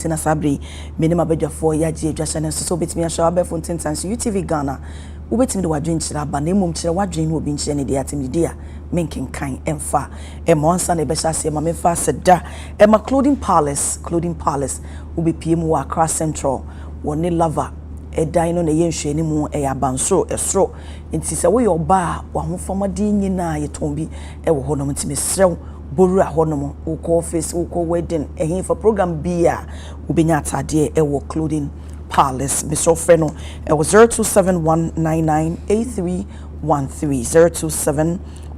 Tina Sabri, minimum budget for Yaji, Jashan, so bit me a shower before 10 times UTV Ghana. Ubetim do a drink to but name to what dream will be in any day dear, making kind and far. And one Sunday Beshasi, Mamma Fast da, and my clothing palace will be PM across Central, one lover. A dine on a yensh anymore, a abanso, a straw, and since away your bar, one from a din na ye tombi, a honum to Miss Sell, Burra Honomo, who call face, who call wedding, a hint for program beer, who be not a dear, a war clothing palace, Mr. Freno, it was 0271998313,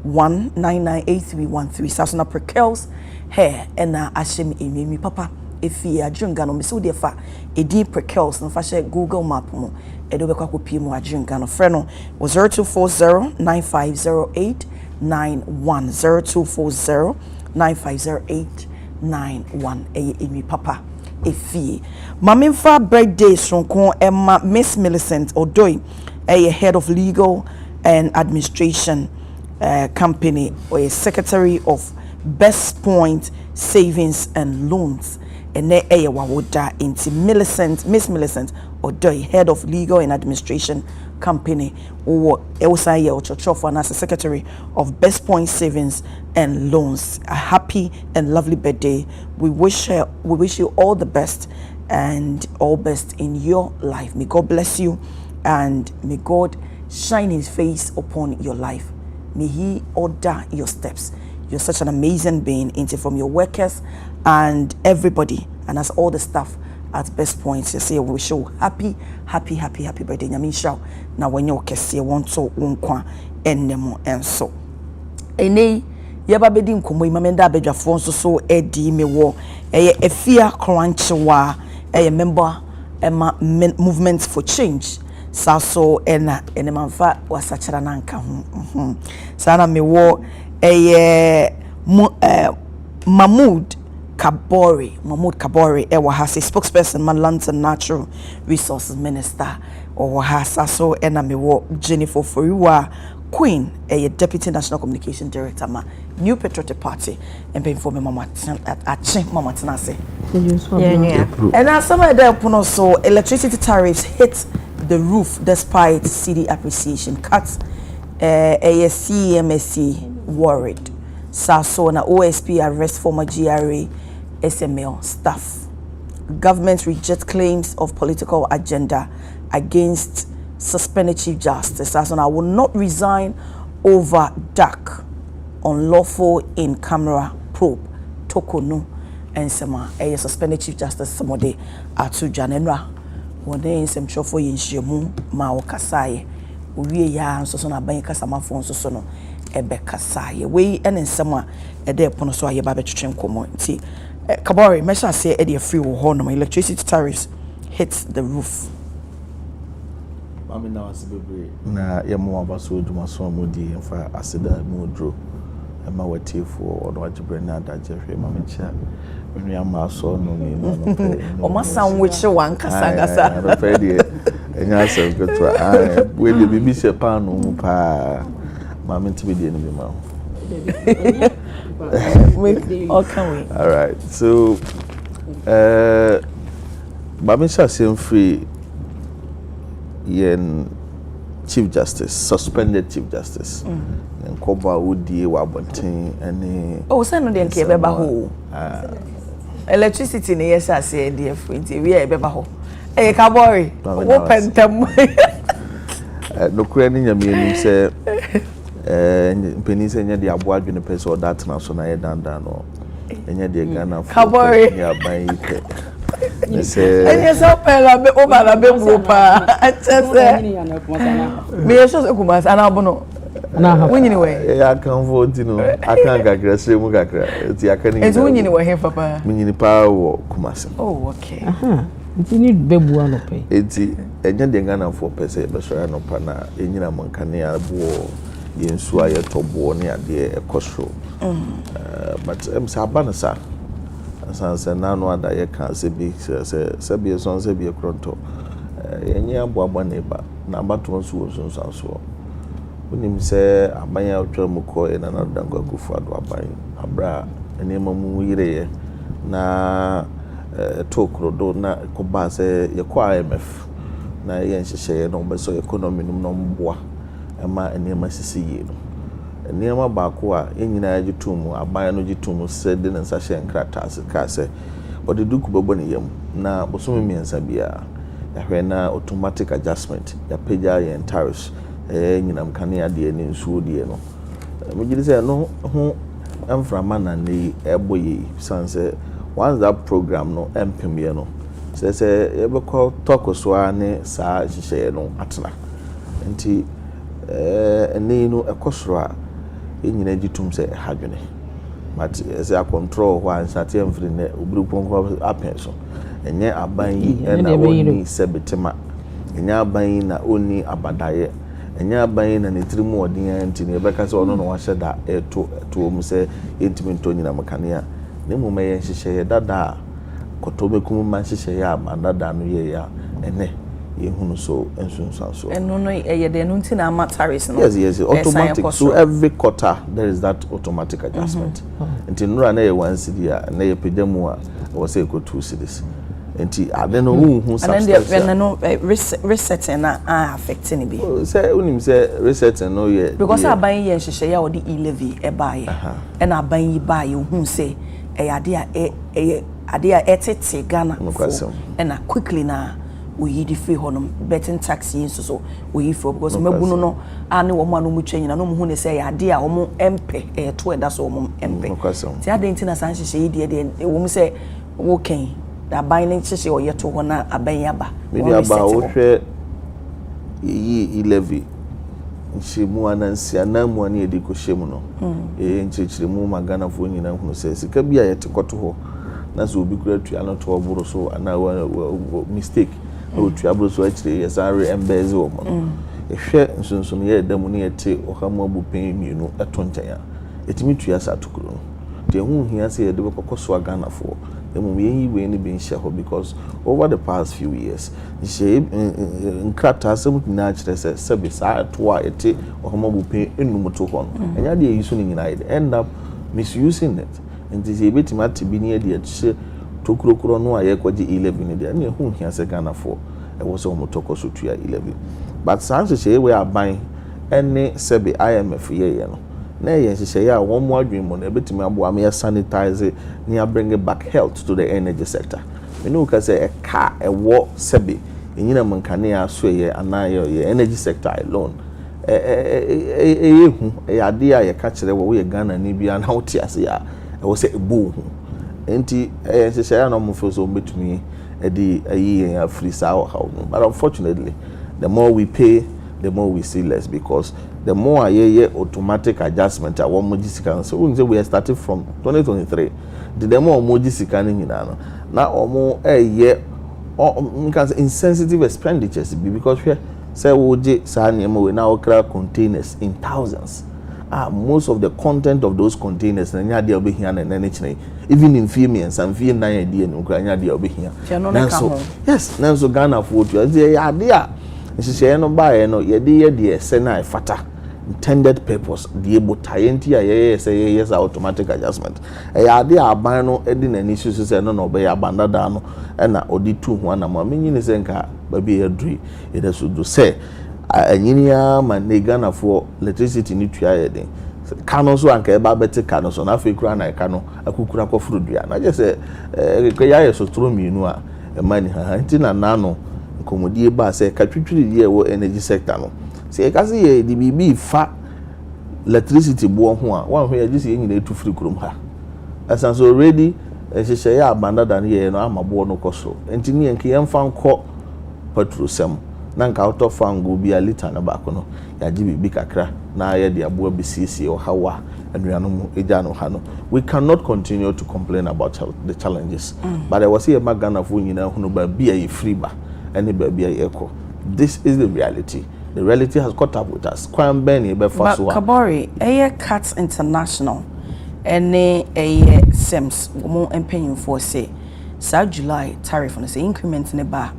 0271998313, Sasana Perkels, hair, and now Ashim Amy Papa. If you are drink no me so de fa e din precels no fa share Google map mo e do be kwa kopi mo drink no frɛ no was 0240950891 0240950891 emi papa efie mamemfa birthday sonko emma Miss Millicent Odoi head of legal and administration company or a secretary of Best Point Savings and Loans. And ne wawoda into Miss Millicent Odoi, head of legal and administration company, or Elsa Chochofa as secretary of Best Point Savings and Loans. A happy and lovely birthday. We wish you all the best and all best in your life. May God bless you and may God shine his face upon your life. May he order your steps. You're such an amazing being into from your workers and everybody, and as all the staff at Best Point. You say we wish you happy birthday. Nyamisha na when you kese want so unkwa enemo enso. Ene yeba bedi nkomo imamenda abedwafo nso so edi mewo efia crunchwa member movement for change. Saso ena enemanfa wasachara nanka ho. Sana mewo Mahmoud Kabori has a spokesperson Malanta Natural Resources Minister or has also enamiwo Jennifer Foriwa Queen a Deputy National Communication Director New Patriotic Party and paying for me Mama Tinase. And as some of the so electricity tariffs hit the roof despite CD appreciation cuts. CMSC worried. Saso na OSP arrest former GRA SML staff. Government reject claims of political agenda against suspended Chief Justice. Saso na will not resign over DAC unlawful in-camera probe. Tokono and Sama a suspended Chief Justice Samode Atu Janenra. One day in some show for Yinshemu Mao Kasai. We ya so na ban kasa mafo so no ebe kasa ye we ene nsema e de pono so aye ba betwetwe nkomo nti Kabori mesha say e de free wo ho no electricity tariffs hits the roof. Mami na wasibebre na ye mo abaso dwuma so amodi mfa aseda mu dro e ma watifo odo ajibre na adaje hwe mami cha menu ama so no ni no o ma sandwich wan kasa enya se gotwa we le bibi se pan no mu pa ma menti be no be ma all right so ba me sha se free yen Chief Justice suspended Chief Justice nkoba odie wa bonten ene o se no de nke be ba ho electricity ne yesa se de free nti we e be ba ho Kabori, open them. No cranny, I mean, say, Penny said, the Abuad Universe or that national dandan or any other Ghana. Kabori, yeah, by say, and yes, I'll pay a bit over a bit grouper. I just say, me a shot of Kumas and Abono. Winning away, I can't vote, you know, I can't get grass, it's the academy. It's winning away, Papa. Meaning power Kumas. Oh, okay. You need baby one pay. Eti enya de Ghana for pese be so no pa na enyina mankane abo yensu aye tobo ne ade ekosro but sa banasa asanse na no ada ye kan se bi se bi so se bi ekronto enya abo abo ne ba na abato nso wo so unim se abanya otwa muko e na na dango agufu ado aban abra enema mu yire ye na talk do na koba say ye kwa IMF na ye nhyehyɛ no be so economy no mboa ema enema sisi yi no enema baako a enyina agi tomu aban no gi tomu se de nsa hye nkrata ka se ode duku bebo ne yam na bosomi miensa bia yahwe na automatic adjustment ya pagya ye tariffs nyina mkane ade ne nsuo die no mugiri se no ho amframa na ne eboye sanse once that program no empemie no se yebekọ talk so ane sa hyehyɛ no atena nti ene no ekosoro a enyina gitum se hadwene but se a control one sat emfri ne obru ponko apen so enye aban yi na oni sebetema enye aban yi na oni abadaye enye aban yi na netirimu odin anti ne ebeka se ono no wahye da to mu se entimi nto nyina makania ne mu me hyehyɛ dada kotobekum man hyehyɛ ya dada no ye ya ene yehunu so ensunsan so eno no de no nti na mataris no yes automatic so every quarter there is that automatic adjustment nti nura na ye 1 cedi a na ye pejamu a wo say ko 2 cedis nti ade no hu substance and no resetting na affect ni bi say unim say resetting no ye because aban ye hyehyɛ ya odi e-levy e baaye and aban yi baaye hu say ade a etete Ghana and quickly na we di free honum betting tax yin so we for because mabunu no ane wo ma no mu twanyina no mu hu ne say ade a wo mo empe to eda so wo mo empe ti ade ntina san hyehyɛ yi de wo mu say wo ken da ban ne hyehyɛ o yeto ho na aban yaba media ba wo hwɛ yi levy nchimu anansia na mu ane edi ko hyemu no nchichirimu magana fo nyina hu say sika bia yete koto ho na so obi kura tua no to oboro so ana mistake o tua bro so akire yesare embeze wo mo ehwe nsunsun ye damu ne yete ohamu abupen mienu eto nkyanya etimi tua sa tokuro no de hu hia se ye de bekokoso Ghana fo emu ye we ni bin share because over the past few years she nkrata asem na akire se sebe sa to a ete ohamu abupen enum to ho no enya de yisu ni nyina end up misusing it and this bit mat bi ne de akire tokurokuro no aye kwaji 11 ne de na hu hia se Ghana for e wo se o motoko so tua 11 but sans se we aban ene sebe IMF ye no na ye se ya wo mo adwen mo na betimi abo am sanitize ne bring back health to the energy sector me no ka se e ka e wo sebe enyina mankane ya so ye anaye ye energy sector alone hu ade a ye ka kire wo ye Ghana ni bia na wote ase ya e wo se ebu hu enti se ya no mo fo so betumi edi ayi ya free sao how but unfortunately the more we pay the more we see less because the more ye automatic adjustment a one mogisika so we are starting from 2023 the more mogisika ni nyina no na omo insensitive expenditures because we say we je sa nyema we na okra containers in thousands most of the content of those containers na nya dia obehia na chine even in female and some female na dia no kra nya dia obehia yes na so Ghana for to ya dia nhyehyɛ no bae no ye de ese na efata intended purpose the botaenti a ye say yes automatic adjustment ya de aban no edi na ni susu se no be ya bandada no na odi tu ho na ma menyi ne se nka ba bi ya dui e da so do se anyinia ma ne Ghana for electricity ni tua ye den kano so anka e ba beti kano so na afekura na kano akukura kofuru dua na je se ya ye so tro mienu a e mani ha ntina na no komodie ba se katwitwiri ye wo energy sector no se ka se ye di bibi fa electricity bo ho a wan ho ye gise nyina etu free krom ha asan so already hyehyɛ ya abanda dan ye no amabo no koso enti ne enke yemfa nko patrosem na nka out of fango bi a liter na ba ko no ya gi bibi kakra na ye de abo abisiesie o hawa anuanom eja no ha no we cannot continue to complain about the challenges but I was here Ghana for nyina hu no ba bia ye free ba any baby echo. This is the reality. The reality has caught up with us. But Kabori, Cut International, any SEMS, more paying for say, South July tariff on the increment in the bar,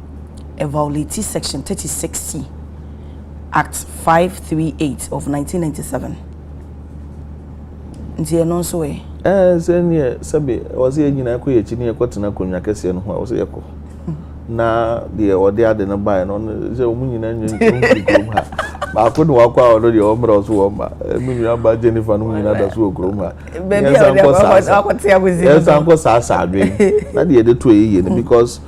a violate section 3060, Act 538 of 1997. Nti no so Senior Sabi was here in a queer chini cotton and Yakasian who was a co. Now the or the other than buy on the woman and I couldn't walk out already over us warm. Maybe about Jennifer and others who grow her. Baby, yes, Uncle Sasa doing that the other 2 years because,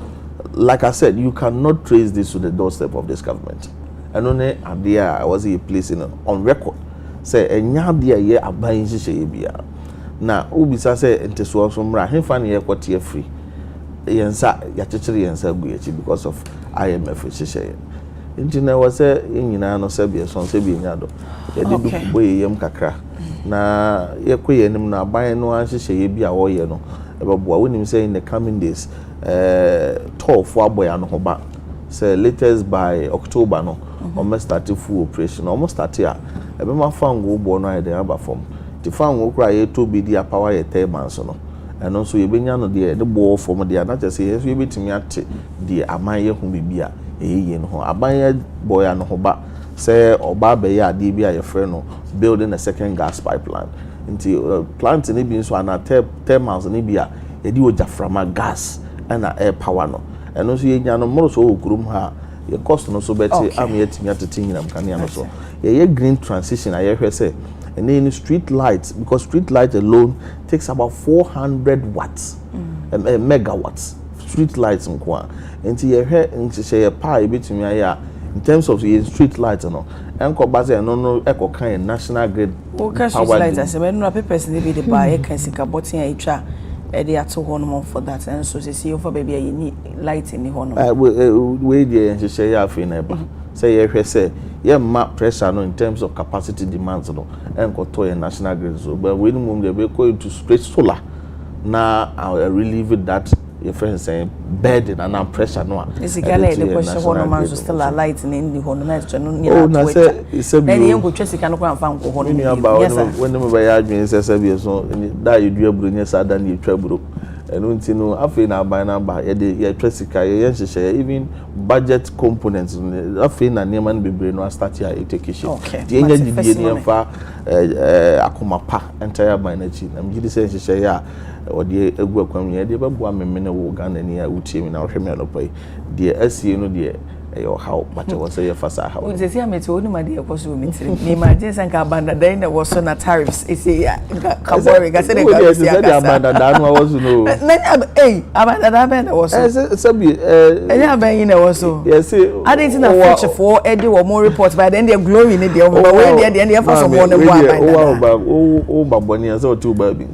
like I said, you cannot trace this to the doorstep of this government. And only idea I was a place on record. Say, and ya dear ye are buying Shisha. Now, Ubisa say, and to swallow from Rahim Fanny airport year free. Yensa, Yachiri and Sabuichi because of IMF Shisha. Engineer was a no Sabia, son Sabiado. They did boy yam kakra. Na ye quay and na buy no answer she be a warrior no. About what him say in the coming days, tall for boy and hoba. Say latest by October no, almost started full operation, almost start here. A bema found go born right there about form. The farm will cry to be the power a 10 months no. And also you bring no the ball from the not just say yes, you be me at the Amaya whom be beer. Abanye boy and hoba say oba be ya di bia your friend no building a second gas pipeline until plant ni bi so na 10 miles ni bia e di ojaframa gas and air power no and also ye nya no mo so okurum ha ye cost no so beti am ye timi atete nyinam kan ya no so ye green transition aye hwe say and then street lights because street light alone takes about 400 watts megawatts street lights nkwa enti ye hwe nchise ye pa e betumi aya in terms of the street lights no enko base no eko kan national grid power lights as we no papers ni be the buy e kan sika botin a twa e dey ato hono for that and so say over baby you need light in the hono we dey nchise ya afi na eba say ye hwe say ye ma pressure no in terms of capacity demands no enko to ye national grid so but we mum dey be go into straight solar na relieve that your friends saying burden and pressure no. Is Ghana the question one man so still a light in the hono na to no oh na say say na dey go twese kan ko amfa nko hono yes when me buy adwin say be so da you do aburo nya sada na etwa aburo eno ntino afi na buy na ba ye dey ye twese ka ye nhyehyɛ even budget components afi na nema no bebre no start here education the enya didie ne mfa akoma pa entire buy na chi na me gidi say nhyehyɛ ya or the egu akwam ye de babu amemene wo Ghana ni a wutie mi na wohwe me no pai de asie no de your how but was say fasa how we say am to only dey possible meeting me imagine sanka abanda then there was on tariffs e say kabori ga say the ga say abanda da no was no abanda da ben was sabi ben na was so yes I didn't na future for edi wo more report by then they glory in the over we dey for some one o baboni say o tu ba bi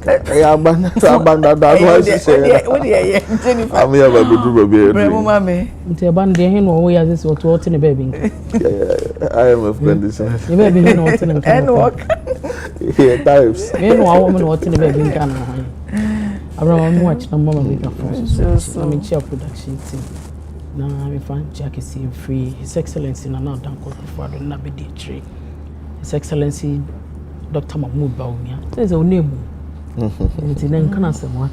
abanda da no was say we dey Jennifer am ya ba bi du ba bi bremo mame nti abanda hen wo ya this what in the baby I am a friend this the baby no what in the and walk here types me no woman what in the baby can abraham watch na mama big so I mean chair production team na me fan check is free his excellency na now dan ko for na be dey tree his excellency Dr. Mahmoud Bawumia there's a name nti na kan asem what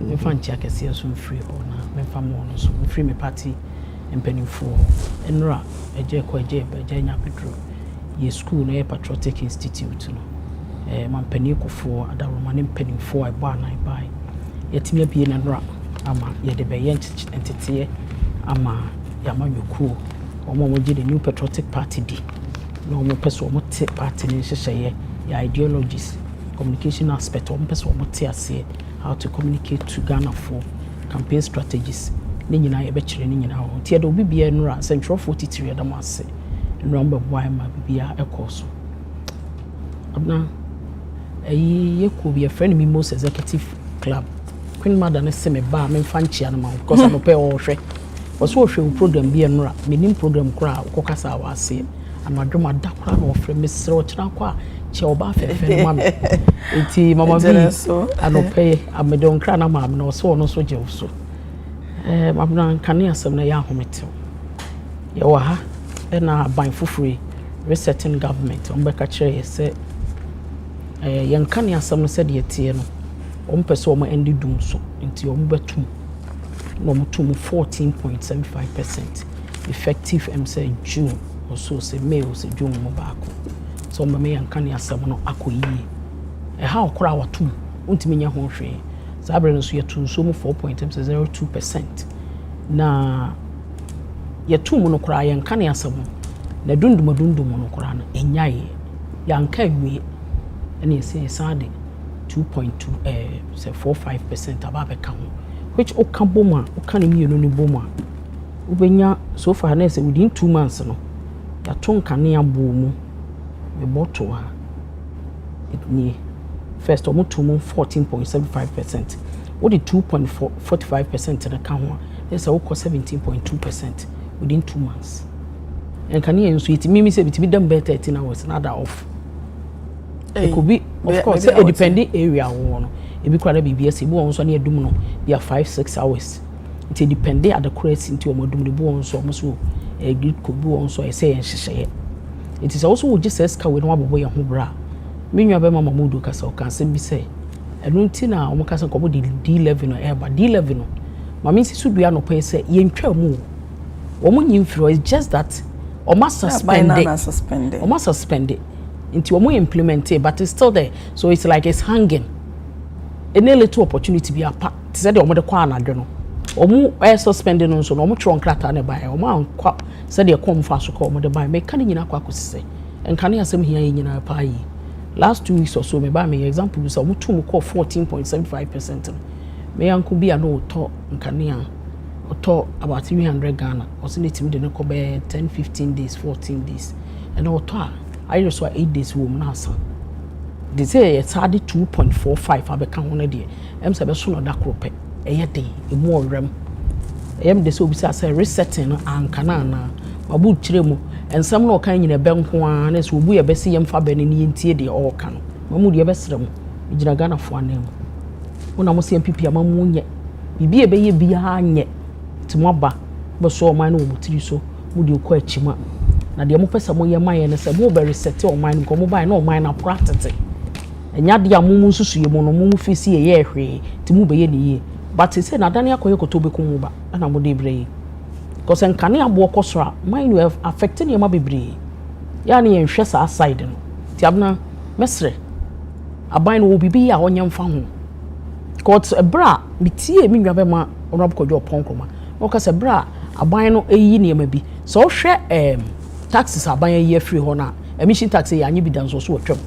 me fan check is so free or na me fan mo no so free me party empenifo enra eje ko eje nya pedro ye school no patriotic institute no mampani kofo adaroma ne empenifo e ba nan bai yetimi abie na nra ama ye de be ye entete ama ya manyokuo omo mo gide new patriotic party di no mo peso mo te party ne hyehyeye ya ideologies communication aspect omo peso mo te ase how to communicate to Ghana for campaign strategies ni nyina ye be kire ni nyina ho tie do bibia nura centrofo titiri da mase nura mba boy ma bibia ekoso abna ye ko be friend me most executive club queen mother ne se me ba me fanchia na ma because am pe o hwe so hwe program bia nura menim program kura kokasa wa ase amadwoma da kura na ofre me sere o kira kwa che oba fefe ma me enti mama bi anope amedon kra na ma me no so no so je so abna kane asem na ya hometew ye wa ha na ban fufure resetting government on beka kire se yen kane asem no se de tie no on pese o ma endi dum so nti o betum no mutum 14.75% effective say June or so say May or say June mo baako so ma me yen kane asem no akoyi e ha okura watum untimi nya ho hwe sabre no so yetu so mu 4.02% na yetu mu no kra yenka ne asem na dundum no kra no enyaye yanka wie ene ese sade 2.45% ababe ka ho which okaboma okane mienu ni boma ubenya so far na say within 2 months no ya tonka ne abo mu me bottle ha it ni first omo to mu 14.75% what the 2.45% na ka ho there's a 17.2% within 2 months and can you so it me say it be done better 13 hours another off it could be of course it depending area one e be kwara BBS e bo won so na edum no be 5-6 hours it depending at the accuracy into omodum de bo won so so e grid ko bo won so e say en hyehyeye it is also we just ask we no abobo ye ho bra menwa be mama mudu kasa o kan sem bi say enu nti na o mo kasa ko bo di D11 no e ba D11 no mama nsi so dua no pe say ye ntwa mu o mo nyimfiro is just that o ma suspend into o mo implement it but it's still there so it's like it's hanging any little opportunity be apart said the omo kwa anadwe no omo suspending no so no omo tron krata ne bai omo ankwa said the come fa so ko omo de bai me kan nyina kwa kosise enka ne asem hia nyina pa yi last 2 weeks or so me ba me example so omo tum ko 14.75% me yanko bi ano to nka ne a oto about 300 Ghana o se netim de ne ko be 10-15 days 14 days and oto I just saw 8 days woman asa they say it's hard 2.45 abeka ho ne de em se be so no da krope eye den e mu orem em de so bi say resetting anka na na mabu kire mu ensam na okan nyina be nko a na so obu ye be se yem fa be ne ne ntie de o ka no mamu de be sere mu gina Ghana fo anem wona mo se MPP amamu nye bibi e be ye bia nye timoba bo so o man no mutiri so mu de ko achima na de mo pesa mo ye maye ne se mo be reset o man ko mo bai na o man na practice enya de amumu susu ye mo no mo fisi ye hwe ti mu be ye ne ye but say na dane akoye koto be ko mu ba na mo de bre because enkane abo kosora man you have affecting ye ma bebre ya ne ye hwe sa side no ti abna mesre aban no bibi ya onyam fa ho because ebra mitie mi nwa be ma onob kojo ponkoma o ka se bra aban no eyi ne ma bi so hwe taxes aban ye free ho na emission tax ya anyi bi dan so otwem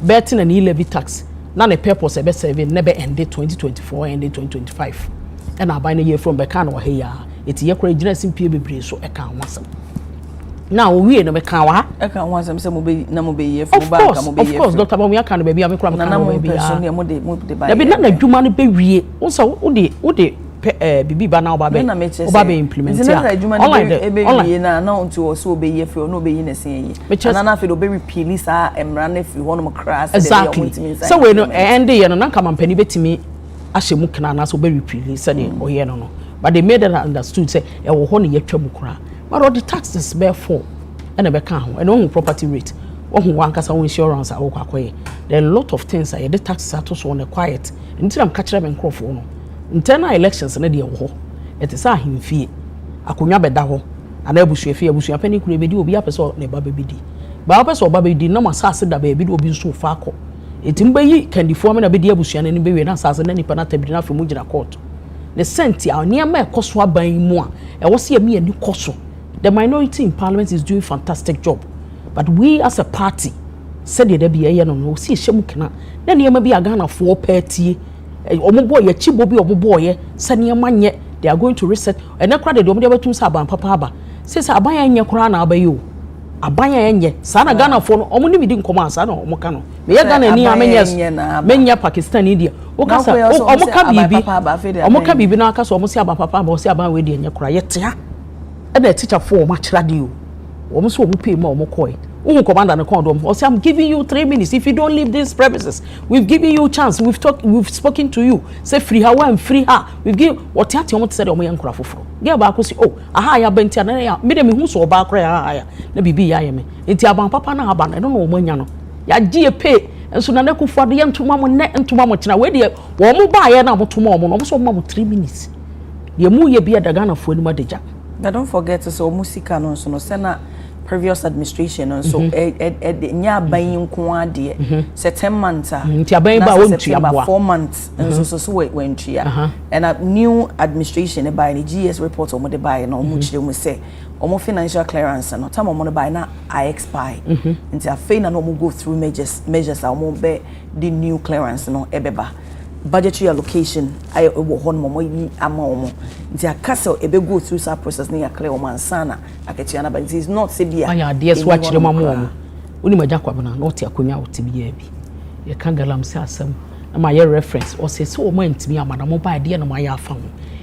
betting and levy tax na the purpose e be serving never end 2024 end 2025 and aban ye from be kan wa he ya eti ye kora gina simpie bebre so e kan wasam now we no be kan wa e kan wasam se mo be na mo be ye from ba ka mo be ye of course Dr. Bamu ya kan be bia me kora na mo be ya mo de ba ya be na adwuma no be wie wo so wo de bibi ba na oba be implement ya online na unto so be ye free no be yin esen ye na na fe do be repeal sa emra na free ho no crass so we no end ye no na kampani betimi ahye mu kana na so be repeal say de oye no but they made it understood say e wo ho ne yatwa mu kra but all the taxes be for and e be kan ho and on property rate ohun wankasa won insurance akoye there are a lot of things the taxes are to so on the quiet until am catch them crop no internal elections na de wo it is a himfie akonwa beda ho ana abusuafie pani kure bedi obi apeso na ba bedi ba apeso ba bedi na masase da ba bedi obi nso fa akọ etimba yi kandifo me na bedi abusua na ni bewe na asase na nipa na tabiri na femu gina court the senti a niam ekoso aban mu a e wo se emi ani koso the minority in parliament is doing fantastic job but we as a party said the be ye no si hyem kena na niam bi aga na fo party omobo ye chibo bi omobo ye sane manye they are going to reset and ekra de omodo betum sa aban papa aba say say aban anye kra na abayi o aban anye sa na Ghana fo no omo ni bidi nkoma sa na omo ka no me ye Ghana ni amenya Pakistan India o ka sa omo ka bibi na aka so omo si aban papa aba o si aban we de anye kra ye tia e na teacher fo omo akira de o omo so omo pay ma omo koi commander na condom or say I'm giving you 3 minutes if you don't leave these premises we've given you chance we've spoken to you say free her and free her we've give what you want to say omo yankura foforo get ba ko si aha ya benti na ya me de me hu so ba kra ya na bibi ya ye me enti aban papa na aba na no omo nya no ya gie pay enso na nekufo de yentuma mo ne ntuma mo kina we de wo mo ba ye na mo tuma mo no so mo 3 minutes ye mu ye bia daga na fo ni madeja don't forget so musika no so no se na previous administration and so nya ban nko ade September nti aban ba wontua boa 4 months and so wentua and a new administration by the GS report omo de buy na omo chire mu say omo financial clearance no time omo de buy na I expire nti afei na omo go through measures omo be the new clearance no ebeba budgetary allocation I wo hon mo yi ama omo nti akasa ebe go through that process na ya clear omo ansana aketua na but it is not say bia aya de so akire mamo omo oni magya kwabana na oti akonya oti bia bi ye kan galam se asem na ma ye reference o se so omo antimi amana mo ba de na ma ya afa ho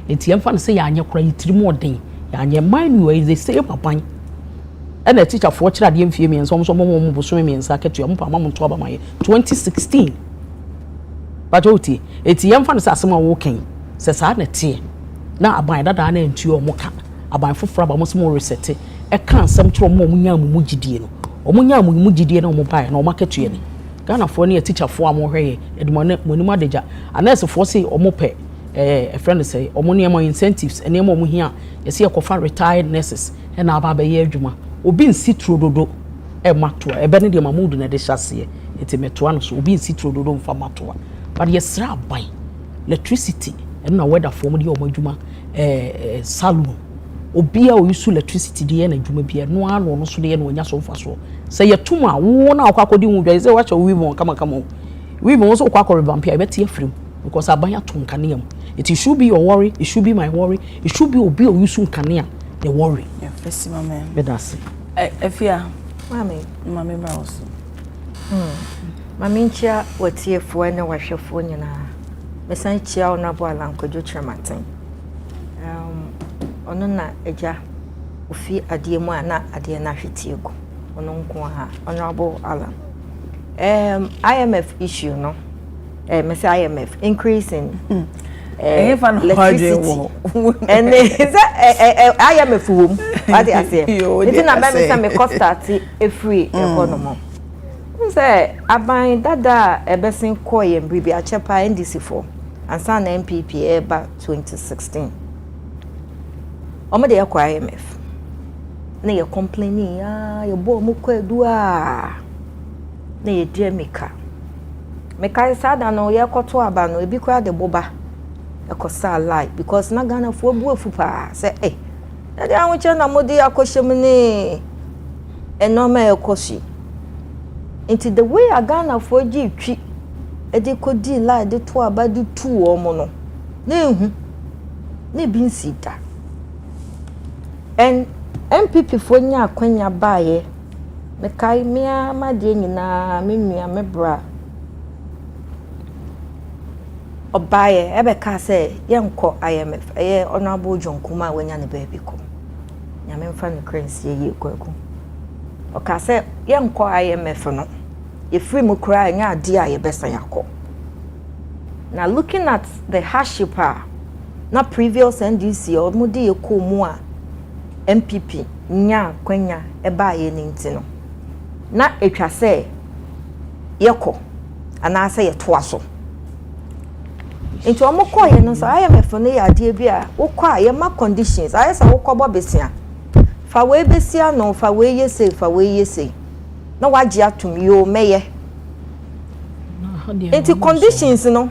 enti yemfa no se ya anye kora yitiri mo den ya anye manual is the same papan and the teacher for chira de mfie mi nso mo boso mi nsa aketua mo pa ma mo to aba ma ye 2016 but oti eti yemfa no se asem a wo kan se sa na tie na aban dada na ntuo omo ka aban foforo aba mo se mo reset e kan asem tro mo nya mu gidie no omo nya mu gidie na omo bae na omo aketua ni Ghana for near teacher for am hweye edumone monima deja anese for say omo pe a friend say omo niam incentives ene omo hia yesi ekofa retired nurses na aba ba ye adwuma obi nsi trododo e matoa ebe ne de mamudu na de hyase eti metoa no so obi nsi trododo mfa matoa but yesra ban electricity na weather form de omo adwuma salon obi a oyisu electricity de na adwuma bia no ano no so de na onya so mfa so say yetuma wo na akwakodi hu dwa say wacha we won kama we won so kwakọ revamp I bet free because abanya to nkane am it should be your worry it should be my worry it should be obi oyisu nkane the worry yeah first mama bedase efia mami browse mami nchia watiefo na wahwefo nyina mesan chia ona bo alankojo trematen ono na eja ofi adie mu ana adie na hwetiego ono nko ha honorable Alan IMF issue no say IMF increasing electricity and IMF room what I say it na be me say me cost start a free economy say aban dada ebesin koye mbribi achepa NDC for ansa na MPP eba 2016 omo de yakwa IMF na ye complaining ye bo mo kwadu na ye die meka sada no ye koto aba no ebi kwa de boba e kosa lie because na Ghana fo bu afu pa say na de anwo na modi akohyem ni enoma e kosi into the way a Ghana fo gi twi e de kodi lie de to aba de tu omo no na ehu na bi nsita and MPP fo nya akwanya baaye me kai mia ma de nyina me nua me bra obaye ebe ka say yenko IMF eye honorable jonkuma wanya ne baabi ko nyame mfa ne currency ye kwaku o ka say yenko IMF no ye free mu kura nya ade a ye besa yakọ na looking at the hardship na previous NDC o mu de ye ko mu a MPP nya kwanya eba ye ne ntino na etwa se yekọ ana se ye toa so enti omo ko ye no so IMF no ya de bia wo kwa ye ma conditions ayesa wo kwa bobesia fa we besia no fa we yese na waji atum yo meye enti conditions no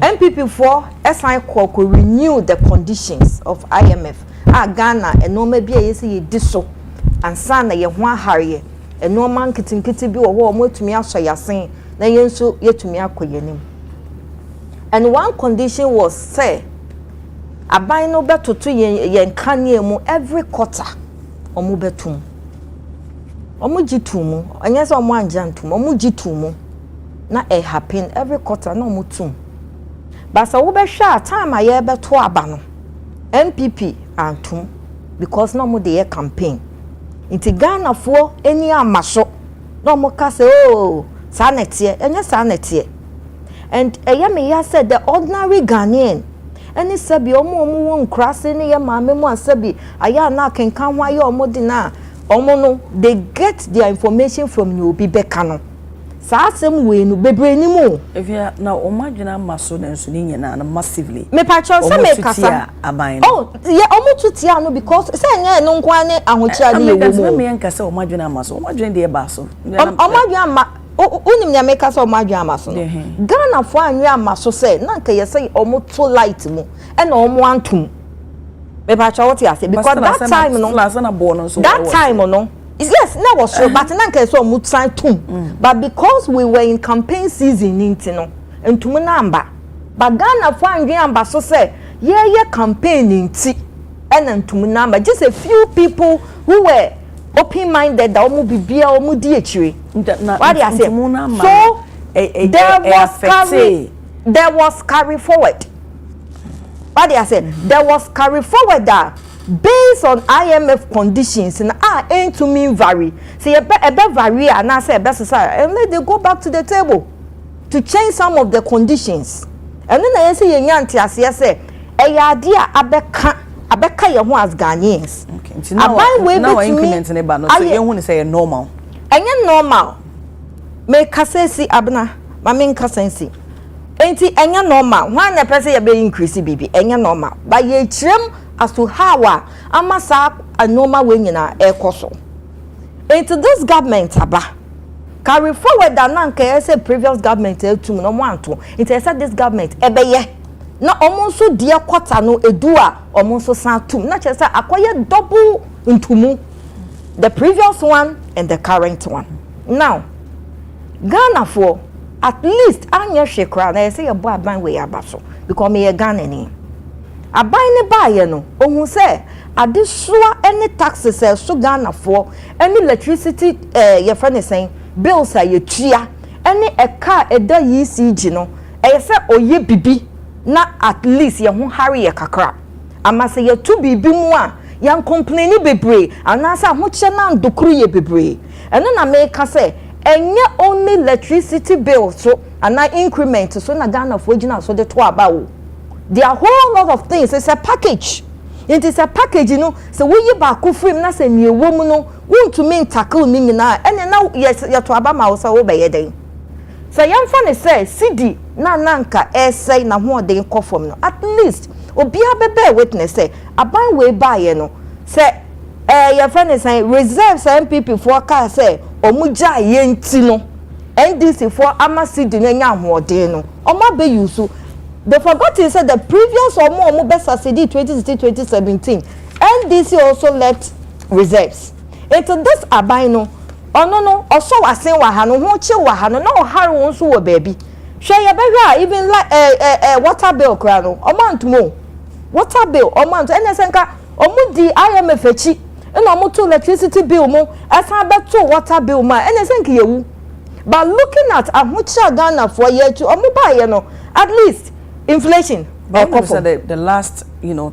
MPP for SI ko renew the conditions of IMF Ghana enoma bia yesi ye diso ansa na ye ho ahare enoma nkitinkiti bi wo ho motumi aso yasen na yenso yetumi akoyenim and one condition was say aban no betoto yen kane mu every quarter omo betum omo gitumu anya se omo anjantum omo gitumu na e happen every quarter na omo tum basa wo be hwa time aye beto aba no MPP antum because no mo dey campaign inti Ghana fo eni amaso no mo ka say oh sanete enya sanete and me ya said the ordinary Ghanaian any sabi omo won krase ne ye maame mu asabi aya na kenkan ho aye omo di na omo no they get their information from you obi beka no saa asem we no bebre ni mu if you now omadwena maso na nso ni nyina na massively me patcho say me kasa oh yeah omututia no because say nya no nkwa ne ahochia ne yewo mu me nkasa omadwena maso omadwena de ba so omadwena ma unim nya me kasa omadwena maso no Ghana fo anwe amaso say na nka ye say omuto light mu e na omu antum me patcho what you say because that time no that time no yes, that was true, but I saw mutsai tum. But because we were in campaign season, and to number, but Ghana found Yamba so say, yeah, campaigning tea, and then to number, just a few people who were open-minded, that will be beer or mudietry. What do I say? So there was carry forward. What do I say? There was carry forward that. Based on IMF conditions and ain't to mean vary. Say a vary and I say best society and let they go back to the table to change some of the conditions. And then I say yanti as say a idea abeka your as Ghanaians. Okay. Now increment in about no you want to say normal. And normal. Make kasesi abna mamin kasensi. Enti enya normal. One the person you be increase baby. Enya normal. But ye trim as to how amasa a normal way na ekoso. Into this government aba carry forward that nanka say previous government to no want to. It said this government ebeye na omonso dia kwata no edua omonso san tum na chese akoye double ntumu the previous one and the current one. Now Ghana for at least anya shekra na say ebo aban we abaso because me Ghana ni aban ne baye no ohun say adesua any taxes so Ghana for any electricity your friend is saying bills are yetua any a car eda ECG no say oye bibi na at least ye ho hare ye kakra ama say ye tu bibi mu a yan complain bebre anasa ho che na ndokuru ye bebre eno na make say enye only electricity bill so ana increment so na Ghana for gina so de to abawo. There are a whole lot of things. It's a package. It is a package, you know. So we you back free na say me woman no want to mean tackle me na and now yes ya to aba ma wo so be yeden. So yam fa say CD na nanka say na ho de ko form no at least obi abebe witness say aban we buy no say your friend is saying reserves MPP for car say omuja ye nti no NDC for ama CD no nya ho de no omo be use. They forgot to say the previous or more best subsidy 2016-2017 NDC also left reserves. Into this abino oh no also was saying wahano who chill wahano no harry won't so baby. Share your baby even like water bill crano a month more. Water bill a month and senka omudi IMF echi and omutu electricity bill mo as I bet to water bill ma and senki you. But looking at Amucha Ghana for year to omuba no at least inflation the last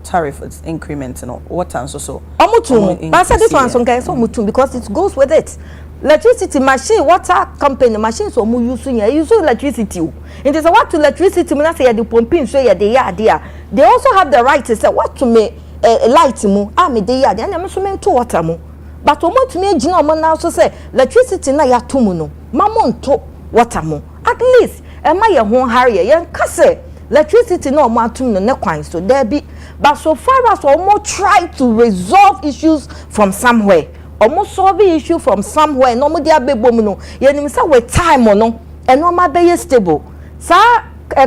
tariff increment what and so omutum but I said this one so guys omutum because it goes with it. Electricity machine water company machines so mu use electricity it is a what to electricity me na say the pumping so ya dey there they also have the right to say what to me light mu me dey there and me so me to water mu but omutumi agina omo na so say electricity na ya to mu no mamonto water mu at least e ma ye ho hare ye nka say electricity no omo atum no ne kwan so there be but so far as omo try to resolve issues from somewhere omo solve issue from somewhere no mo dia bebom no ye nim say with time no e no ma be stable sa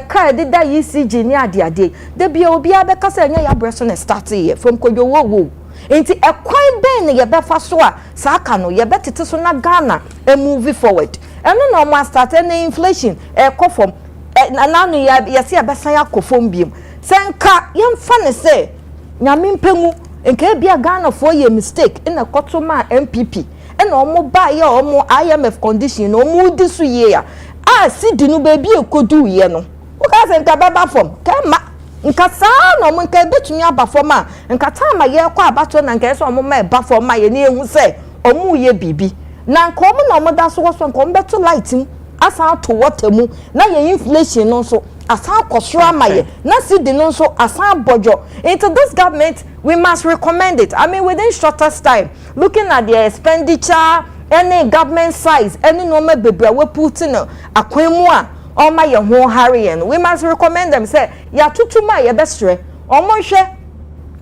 car did that ECG ni ade de bia obi abeka say nya ya breso na start here from kodwo wo enti e kwan ben ye be fa so a sa aka no ye betete so na Ghana e move forward eno no mo start any inflation e ko from nanu ya se abesan yakofom biem senka yemfa ne se nyame mpemu enka bia Ghana for ye mistake in a kotoma MPP ena omo ba ye omo IMF condition omo di so ye a sidi no ba bia ekodu ye no wo ka senka baba form kema nka saa no mo nka betumi aba form a nka tama ye kwa abato na nka so omo ma eba form a ye ne ehu se omo ye bibi na nka omo na omo da so wo so nka omo beto light mu asa to water mu na ye inflation no so asa kosoro amaye na sidi no so asa bojo into this government we must recommend it. I mean within shortest time looking at their expenditure any government size any normal bebre we put in akwan mu a oma ye ho harry no we must recommend them say ya tutuma ye bestre omo hwe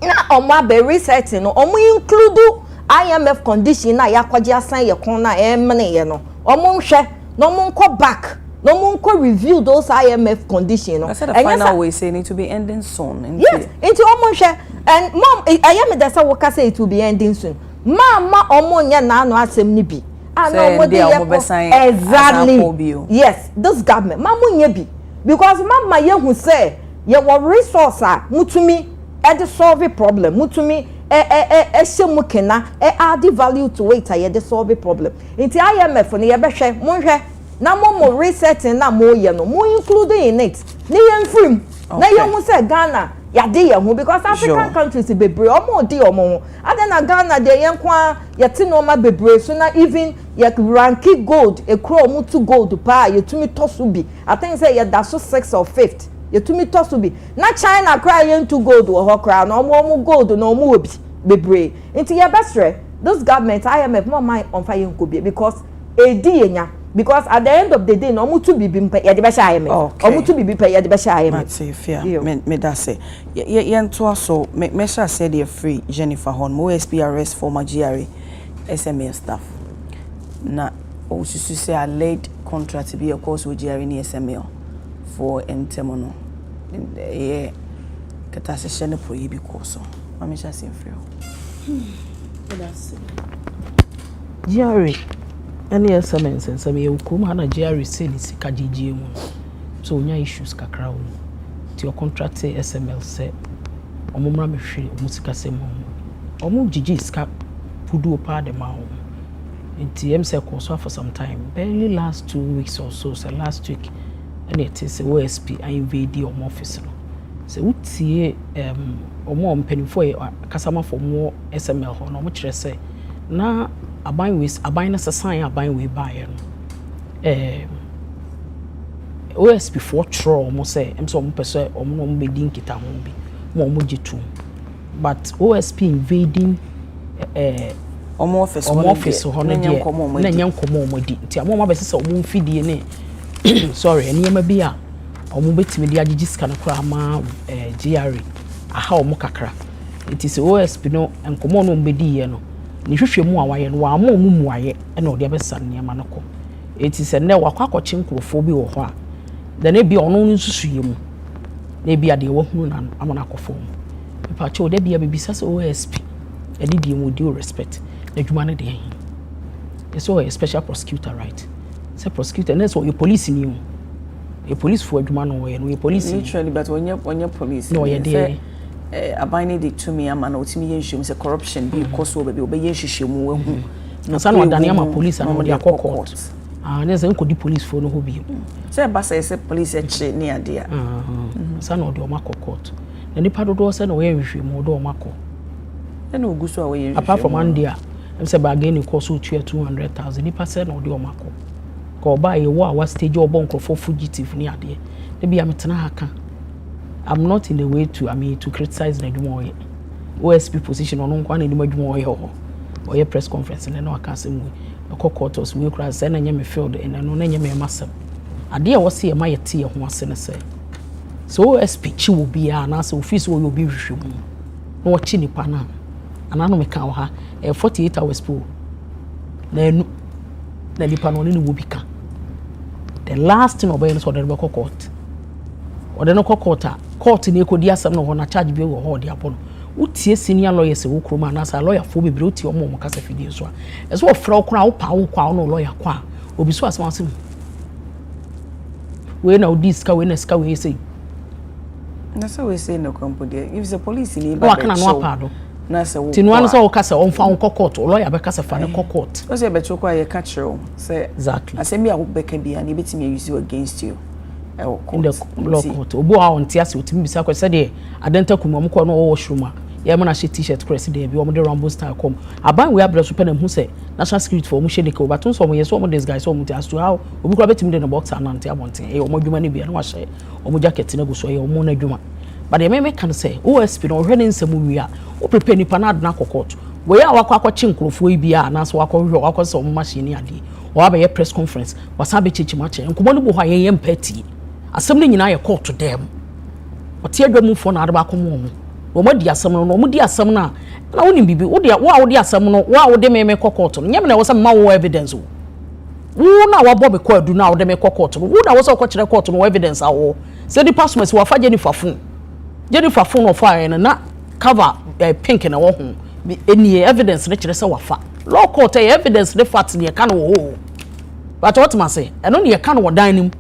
na omo be research no omo include IMF condition na yakwaje asan ye kon na emne ye no omo hwe no mo nko back no mo nko review those IMF condition no. I said the final way say need to be ending soon. Yes, into omo hwe and mom I am the say we say it will be ending soon. Mama omo nya na no asem ni bi. Exactly. Yes, this government mama nya bi because mama ye hu say ye wo resource a mutumi e de solve problem mutumi shemu kena add value to it ye de solve problem. Into IMF no ye behwe mo hwe na mo resetting na mo ye no mo include in it. Ni ye mfrim. Na ye hu say Ghana ya de ye hu because African countries bebre omo de omo adena Ghana de ye kwa ye ti no ma bebre so na even ye ranky gold e kro omo to gold pa ye tumi tosu bi I think say ye da so 6th or 5th ye tumi tosu bi na China cry ye to gold wo ho cry na omo gold na omo obi bebre into ye bestre this government IMF no mind on fire nko bi because e di enya because at the end of the day no omo to bibi mpa ye de be sha IMF omo to bibi pa ye de be sha IMF that's fair me da say ye nto so me sha say dey free Jennifer Horn mo SPRS former GRA SMA staff na osusu say a late contract be of course with GRA ni SMA for entemono yeah kata se shene prohibi koso mama sha say free that's GRA any SMS and some you come na GRA say ni sika GGA mu so onya issues kakra wo ti your contract say SML say omumra me hwe omusika say mo omu GG sika pudu pa de ma wo nti em say ko so for some time barely last 2 weeks or so last week and it is OSP I invade your office no so utie omo mpanifo kasama for more SML ho no mo kire say na aban na sasan aban we buy no OSP for tro mo say em so mo pese omo no mo bedi nkita ho bi mo jitu but OSP invading omo office ho no de na nyankomo mo di nti amo ma be se omo mfidie ne sorry eniyama bi a omo betimi di agigi sika na kra ma GRA aha omo kakra it is OSP no enkomo no mbedi ye no ni hwehwe mu awaye no wa mo mu aye na odi abesa niyama no ko it is ne wakwa akọchi nkrofo bi wo ho a da na bi ono nsusuye mu na bi ade wo hu na amana akofo mu pa che oda bi abisa se OSP edi di mu due respect na dwuma na de hin so a special prosecutor right say prosecutor na so your police ni a police for dwuma no we no your police literally but when you police no ye dey abine de to me ama na otimi ye nhwem say corruption be cause so be ye hwehwemu we hu na sa no dane ama police na mo dey court na say nko di police for no ho bi say ba say police e che ni ade a sa no dey o ma court na nipa dodo say no we nhwemu do o ma ko na oguso a we nhwemu apart from India em say ba again cost 200,000 nipa say no dey o ma ko ba ye wo a wa stage obo nkrofo fugitive ni ade de bia metena haka I'm not in the way to criticize the Dumoye. OSP position on one in the Dumoye or your press conference and no account a cockottos will cross and a field and a non me massam. A dear was here my tea of one say. So OSP chi will be an answer office will be resumed. No chini pana. And I know me cow her a 48 hours pool. Then the Lipanoni will become the last thing of the local court. Or the no court ni ekodi asem no ho na charge bi wo ho de apo no utie senior lawyer se wo kroma na sa lawyer fo bebre utie omo kasa fidie so a eso ofra okra wo pa wo kwa no lawyer kwa obi so asem asem we na odi ska we na ska we say na so we say no company if the police ni ba kana no apado na se wo tinu an so wo kasa on fa wo court lawyer be kasa fa ne court o se be chokwa ye ka chiro say exactly asem bi a wo be ka bia na betimi use against you in the law court obo ha on tiase otimi bisa ko say de adenta kuma mo ko no wo shruma ye mo na she t-shirt press de bi o mo de Rambo style come aban we abra so pe na hu say national security for mo she de ko baton so mo yes so mo this guy so mo as to how obi ko betimi de no box anante abonten e o mo dwuma ne bia na wa she o mo jacket na go so ye o mo na dwuma but the me can say OSP no hwe ne nsam wi a o prepare nipa na adna court we ya wakwa chinkrofo bia na so wakwa so machine ade o abaye press conference wasabe chichimache nkomo no bo hwa yen empati asem no nyina ye court to dem ote adwamu fo na adaba komo mo di asem no mo di asem na woni bibi wo di asem no wo de me court no nyem na wo say ma wo evidence wo na wa bobe ko adu na wo de me court no wo na wo say ko kire court no evidence awo say the passport wa fa Jennifer phone of fire na cover pink na wo ho any evidence na kire say wa fa law court evidence the fact ne ka no wo but what man say eno ne ka no wo dan nim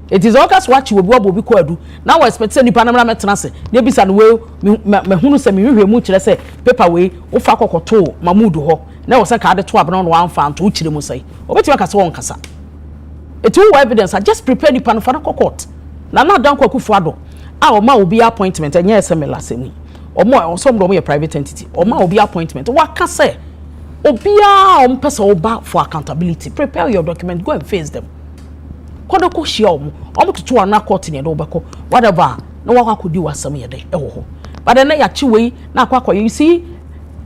it is all case watch we obi ko adu now we expect say nipa na metena se na bisa no we me hunu se me hwehwe mu kire say paper we wo fa kokoto mamudu ho na wo say ka de to abna no wan fa nto kire mu say obeti wa kasa won kasa it will evidence I just prepare nipa no fa na court na dan kwa kufu ado o ma obi appointment enye semela semi o mo some do mo private entity o ma obi appointment wa ka say obia o mpesa oba for accountability prepare your document go and face them kodo ko hia o mo tutu ana court ne do beko whatever na wa akodi wasam ye de wo ho but then ya chiwe na akwa you see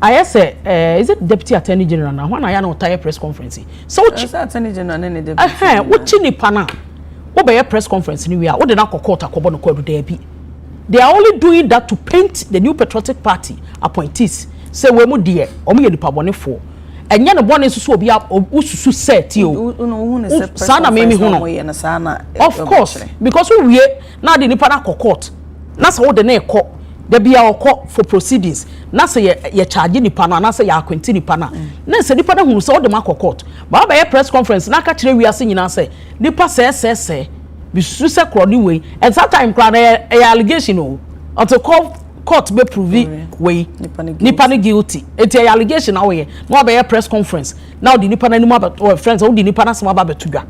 I say is it deputy attorney general na when I na entire press conference so attorney general ne deputy wo chi nipa na wo be press conference ni we a wo de na court akobo no kwadu there bi they are only doing that to paint the new patriotic party appointees say we mu de o mu ye nipa bonefo enye ne bone susu obi ususu set o sana me huno of course because we na de nipa na court na say wo de na ekọ da bia okọ for proceedings na say ye charge nipa na say ya akwenti nipa na say nipa na hunu say wo de ma court ba ba press conference na ka kire wiase nyina say nipa say bi susu say kroni we and sometimes kra na allegation o until court be prove we nipa ni guilty it allegation na we no be press conference now the nipa na ni ma friends o the nipa na sama ba betudwa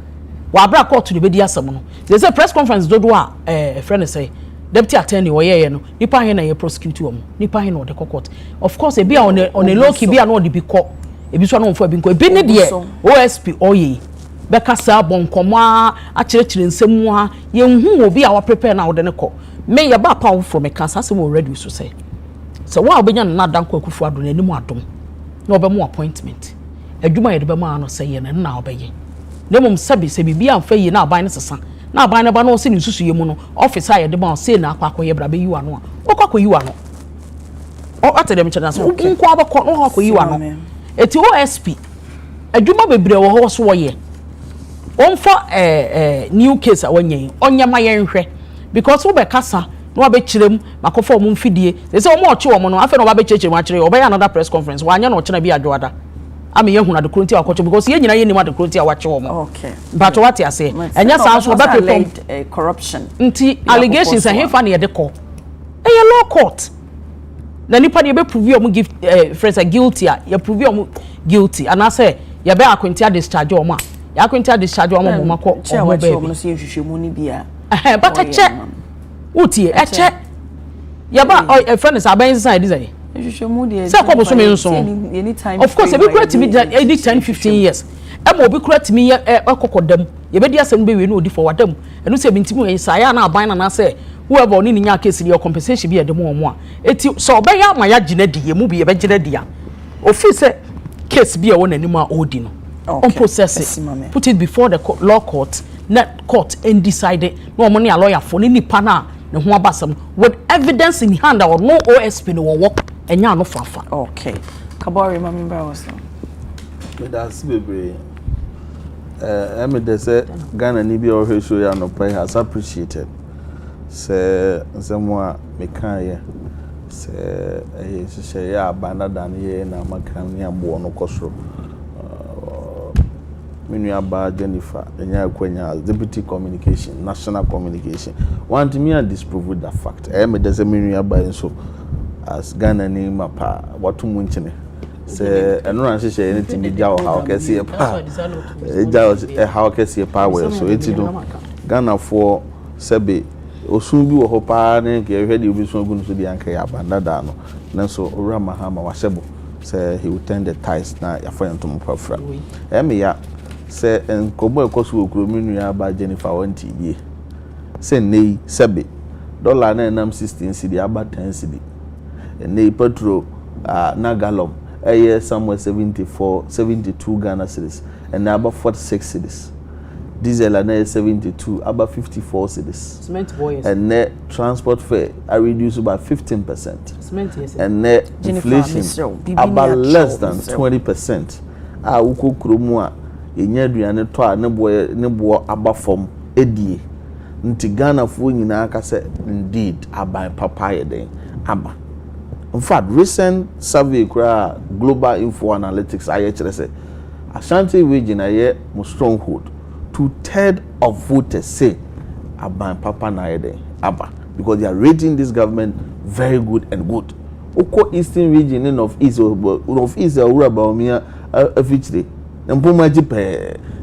wa bra court ni be di asem no they say press conference dodo a friend say deputy attorney wo ye no nipa he na ye prosecute wo nipa he na the court of course e be on a low key be na o de bi ko e bi so na mfo e bi nko e bi ne de OSP oye be kasa bonkomo a chire nsemu ha ye hu obi a wa prepare na wo de ne ko me ya ba pa from a cancer say already so say so wa obenya na dan kwa kufu ado na nimu adom na obemu appointment adwuma ye de be ma no say ye na obeye na mum sabi se bibia amfa yi na aban ne sesa na aban ne ba no se ni susu ye mu no office aye de ba say na akwa ye bra be yiwa no okwa yiwa no o atedem chana so nko abakọ no akwa yiwa no eti OSP adwuma bebre wo ho so wo ye onfa new case a wanyen onyama ye nhwe because we be kasa no be kirem makofo mo mfidie they say o mo oche o mo no afa no ba be chechire ma kire obeya another press conference wa anya no ochena bi adwoada ame ye huna de kronti akocho because ye nyina ye ni ma de kronti awache o mo okay but what you say enya sa so ba pe corruption nti allegations and hefa na ye de ko eye law court na nipa de be prove o mo give friends are guilty ye prove o mo guilty and I say ye be akwenti discharge o mo ya akwenti discharge o mo makọ o mo be no se hwehwemu ni bia but a check utie a check yaba a friend is aban inside this say ko so me nso anytime of course e be correct me any 10-15 years e mo be correct me ekokodam ye be di asem be we no di forwardam enu se bi ntimi say ya na aban na say whoever oni nya case your compensation be de mo a eti so be ya ma ya gina di ye mu bi ye be gina di a ofi say case be e won anim a odi no on process it put it before the law court net court and decided no money a lawyer for ni pana ne ho abasam with evidence in hand or no OSP no work enya no fafa okay kabori mamimba was me that's bebre me dey say Ghana ni bi o hwe show ya no pay has appreciated say nsemwa me kan ye say she ya banada na ye na makan ni abo no kosoro Minuaba Jennifer, the deputy communication, national communication. Want me to disprove that fact. I am a Minuaba so as Ghana name mapa. What to mention? Say, I don't say anything. How can see a power? How can see a power? So it's Ghana for Sebe. Osunbi wo hopa ne ke hwede obi so gunu so di anka ya banda da no nanso owura mahama wasebo say he will turn the ties na ya fa yantom pafra ya say enkobo ekoso okuro minu ya ba Jennifer wanti ye say nei sebe dollar na nam 16 cedi aba 10 cedi nei petrol na gallon somewhere 72 Ghana cedis, and now about 46 cedis. Diesel and 72, about 54 cedis. Cement boys. And net transport fare I reduced by 15%. Cement, yes. And net inflation about less than 20%. Uko kromua yenyaduane to a ne bo aba fom edie. Nti Ghana fo nyina aka say indeed aban papa yeden aba. In fact, recent survey global info analytics I say Ashanti region aye mo stronghold. 2/3 of voters say aban papa na yeden aba because they are rating this government very good and good. Oko eastern region in of east Urabawumia Afichide.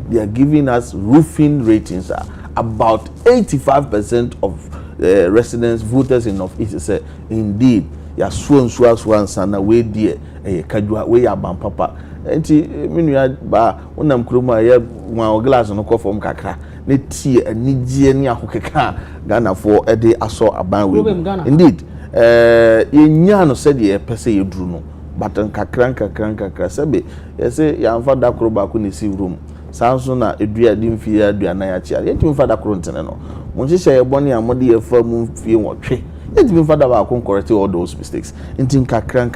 They are giving us roofing ratings. About 85% of residents, voters in North East say, indeed, ya swan sana we dear kajua we aban papa. Enti minua ba unam kroma ya wa glass no ko fom kakra ne tie anigye ne ahokeka Ghana for ede aso aban we. Indeed, yenya no said ye pese yeduru no. But kakra sebe yese ya mfa da kro ba ko ne si room sanso na edua di mfie adua na ya chia yeti mfa da kro ntene no mo hihye ye bone amode ye fa mu mfie wotwe yeti mfa da ba ko correct all those mistakes ntin kakra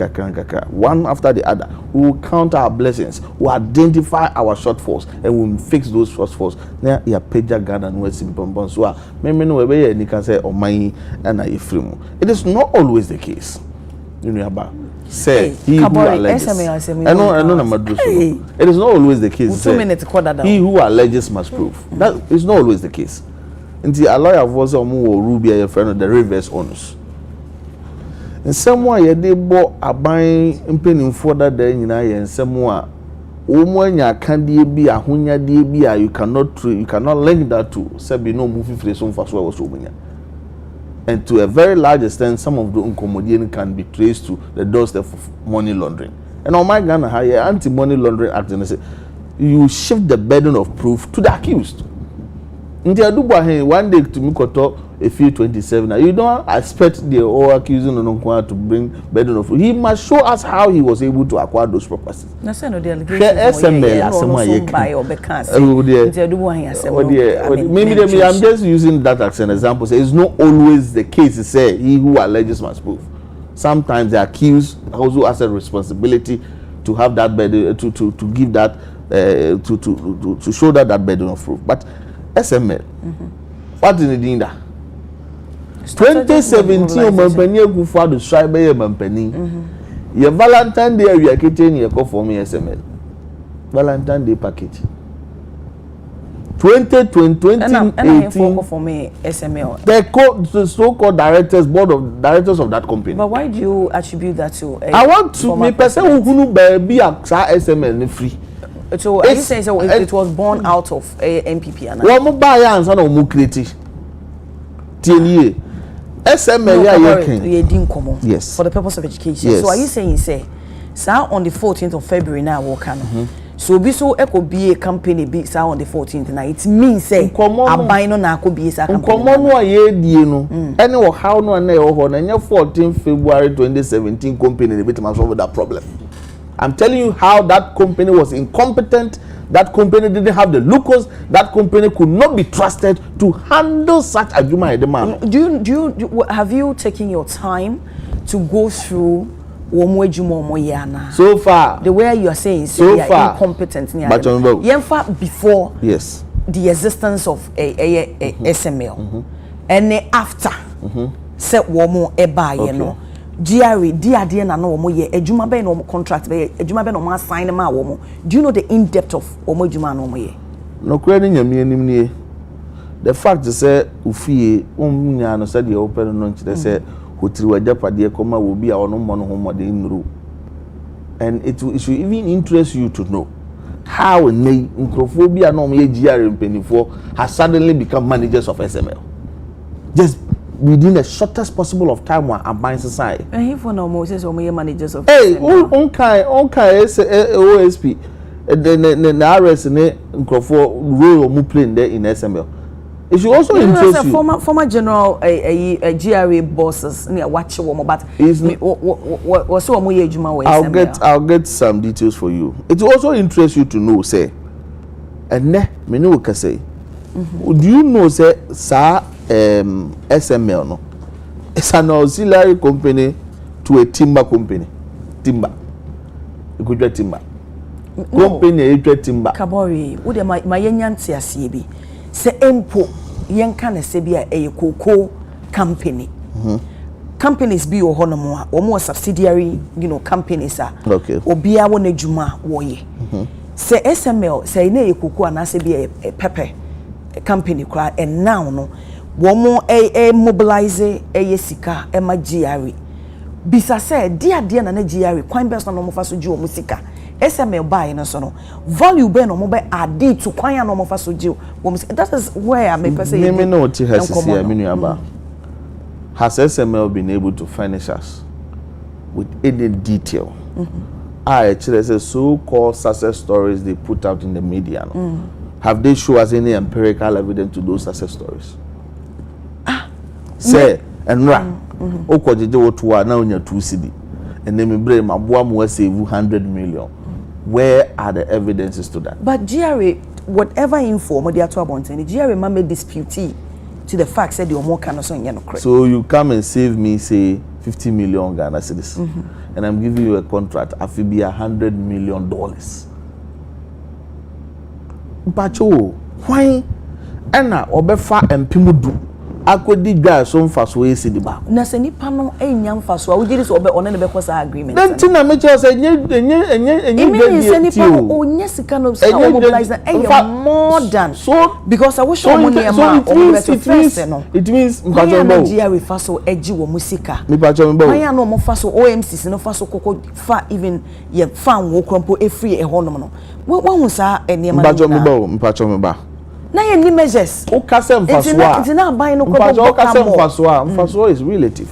one after the other we will count our blessings, we will identify our shortfalls and we will fix those shortfalls na ya peja Ghana no asimpompo so me no we be ni kan say oman na yefrimu. It is not always the case, you know about say he who alleges. I know it is not always the case. 2 minutes he who alleges must prove. That is not always the case. Until a lawyer was Ruby a friend of the reverse onus. In some way, they bought a buying impending for that day in I and somewhere. Umwanya can be a hunya debia, you cannot link that to say no movie for some for so. And to a very large extent, some of the Nkomodian can be traced to the doorstep of money laundering. And on my Ghana, higher anti-money laundering act, and say you shift the burden of proof to the accused. In the Aduba, one day to Mikoto, a few 27, you don't expect the or accusing Ononkwa to bring burden of proof. He must show us how he was able to acquire those properties. That's no the maybe I'm just using that as an example. So it's not always the case to say he who alleges must prove. Sometimes the accused also has a responsibility to have that burden to give that to show that burden of proof. But SML, what did it do? 2017, Mampany Gufa to strive by Mampany. Your Valentine Day, we are getting your call for me SML. Valentine Day package. 2018 for me SML. The so-called board of directors of that company. But why do you attribute that to? I want to me person who be a SML free. So are you saying so it was born out of MPP and one buy answer no mo create TNA SML yes for the purpose of education. Yes. So are you saying say on the 14th of February now work so be so eco be a company be on the 14th now it means say abai no na ko be sa company no ye die no any or how no na e ho na 14 February 2017 company dey bit solve that problem. I'm telling you how that company was incompetent. That company didn't have the locals. That company could not be trusted to handle such a demand. Have you taken your time to go through so far the way you are saying so they are far incompetent but before yes the existence of a SML and after set womo eba you know GRE dia na no omo ye adwuma be no contract be adwuma be no mo assign ma wo. Do you know the in depth of omo adwuma no omo ye? No kura ni nyame anim nie. The fact is say ufie omunya no say de open no nchire say hotiri wajapade koma wo bi a ono mo no homode nru. And it should even interest you to know how nei nkrofo bi a no omo ye GRE mpenifo has suddenly become managers of SML. Just within the shortest possible of time when I'm buying society. And he for no more says managers of hey, on kai OSP the RS ne nkrofo role mu playing there in SML. It should also interest you. Former general GRA bosses near watch woman, but what's so I'll get some details for you. It will also interest you to know, say, and ne me know can say. Do you know say SML no? It's an auxiliary company to a timber company. Timber. You could get timber. Company you get timber. Kabori, would my yanyanti asibi. Se empo yenka na se bia cocoa company. Companies be o honomo or more subsidiary, companies are. Okay. Obia wona djuma woye. Se SML se na cocoa na se bia pepper company cry and now no womo mobilize sika ma GRE. Bisa se dia na GRE kwan best na no faso ji o musika. SML buy no so no value be no mo be add to kwan no mo faso ji o. That is where I make say me no ti has here me nuaba. Has SML been able to furnish us with any detail? Actually say so-called success stories they put out in the media. No? Have they shown us any empirical evidence to those success stories? Say and okojeje wotua na onya 2 cedi and then me brain maboa mo save 100 million. Where are the evidences to that? But GRA, whatever info mo dey ato abonten, GRA ma me dispute to the fact said the omo can so nya no correct. So you come and save me say 50 million Ghana cedis and I'm giving you a contract afi be $100 million. Mpacho, why ena obefa empimudu akodi guy so mfaso esi di ba na se nipa no enya mfaso a wogiri so obe one ne be kosa agreement then tina me che say enye imi se nipa no onye sika no say mobilize na more than so because I wish money am it means mpacho mbo ya refaso eji wo musika mpacho mbo why no mo faso OMCC no faso koko fa even ye fan wo krompo efree e honom no won sa enema mpacho mbo na ye ni measures o kase mfasoa it's not buying no mfasoa o kase mfasoa is relative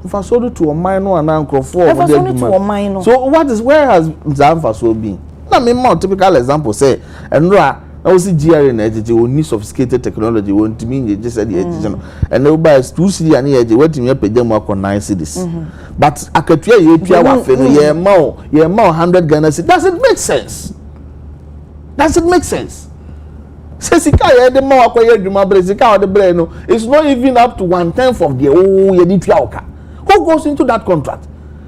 mfasoa do to omine no ana nkrofo of the demand so where has mfasoa been na me more typical example say enra na o si GRA na ejeje oni sophisticated technology won timi nje je said ejeje no and no buy 2 cedi ani ejeje watimi apagya mu akọ 9 cedis but akatua ye tua wa fe no ye ma 100 Ghana cedis. Does it make sense? Say sika ye de ma akoye adwuma bre sika o de bre no it's not even up to 1/10 of the ye di tua oka. Who goes into that contract?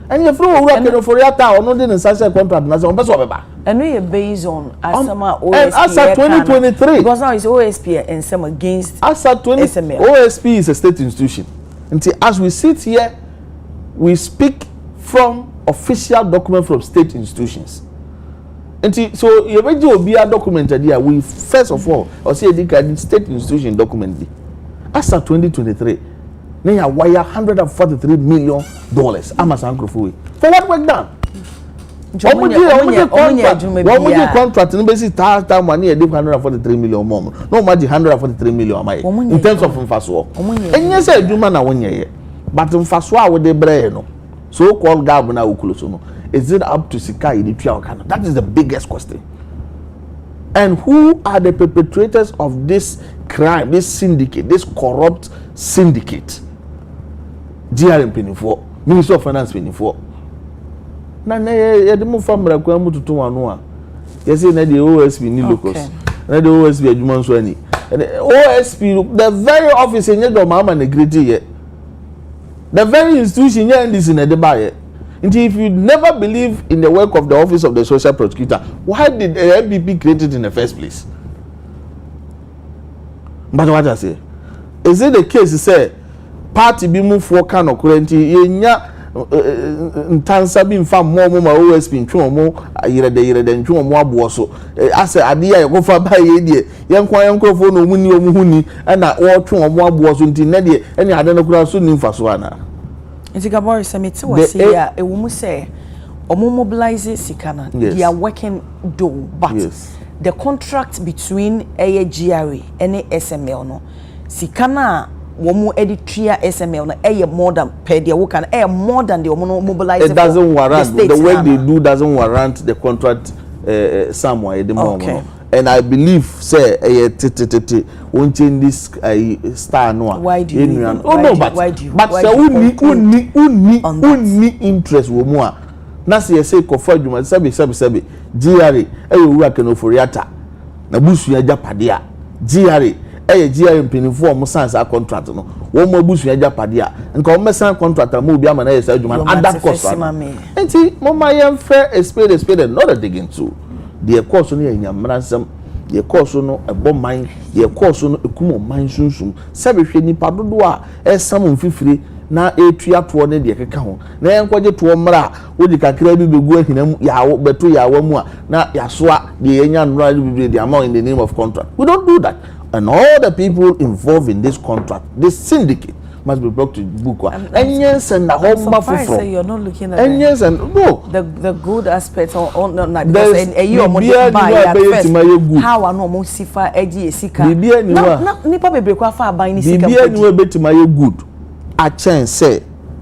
And you flow work no for yata or no dey inside contract na say on person obeba. And we based on asama OSP and as at 2023 because now it's OSP and some against as at 20 SML. OSP is a state institution. Until as we sit here we speak from official document from state institutions. So you already be a document idea. We first of all, or say the state institution document. As of 2023, they have wire $143 million. Amazon Crofui. For what work done? One contract in basic time money a 143 million more. No matter 143 million in terms of Mfaso. And yes, I do man 1 year. But Mfaso with the brain. So called Gabana Ukulusono. Is it up to Sika Idipia? That is the biggest question. And who are the perpetrators of this crime, this syndicate, this corrupt syndicate? GRM penny for, Minister of Finance penny for. Na ye de mo famra kwa mu tutu wanu a. Ye say na the OSP ni locus. Na the OSP adwuma so ani. OSP the very office in your mama negrity here. The very institution here in this in the bar here. If you never believe in the work of the Office of the Social Prosecutor, why did the MPP create it in the first place? But what I say, is it the case? Say, party be move for kind of currency. Yenya ntansa bi mfa mo OSP ntwe mo ayire de ntwe mo aboso. Ase ade ya go fa ba ye die. Yenkwa yenkrofo no mu ni omuhuni na wo twe mo aboso nti na de ene ade no kura so ni mfaso ana. Kabori Samiti was here, a woman say, Omo mobilize Sikana. Yes. They are working though, but the contract between GRA and SML no Sikana womu editria SML no more than per their work and more than the Omo mobilize. It doesn't warrant the work they do doesn't warrant the contract somewhere at the moment. and I believe say won't change this star no. Why do you? Oh no, but say unni interest wo mu a na say kofa adwuma sabi GRA wura kenoforiata na busu ajapade a GRA GRA mpinifo o musansa contract no wo mo busu ajapade a nka o mesan contract mo obi ama na yesa adwuma ada cost enti mo ma yem fair a spade not a digging too the course no yanyamransam the course no ebo man the course no ekumo man sunsun sabe hwe nipa dodo a esam mfifiri na etua to ne de keka ho na enkwaje to mra wodi kakra bi begu ahinam yawo beto yawo mu a na yasoa de yenya nra bi the amount in the name of contract. We don't do that, and all the people involved in this contract, this syndicate, must be brought to book. And yes, and the whole so you're not looking at and yes, and no the good aspects on not because you buy how I know most sifa edgy sika na nipa bebre kwa fa ban ni sika bibia ni we betimaye good a chance say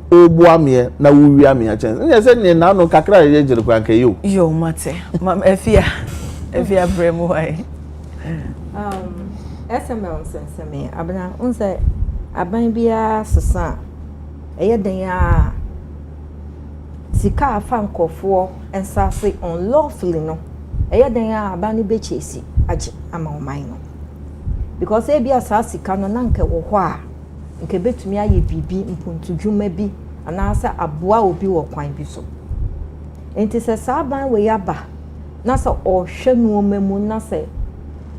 obu ame na wuwi ame a chance nye say ne na no kakra ye jere kwa nka yo mate mam efia bremu why SML senseme abana unse aban bia sesa eye den ya sika afa nkofo ensase unlawfully no eye den ya aban ni bechesi age ama oman no because e bia sa sika no na nke wo ho a nke betumi aye bibi mpuntudwuma bi anasa aboa obi wo kwan bi so enti se sa aban we yaba na sa ohwe nuomamu na se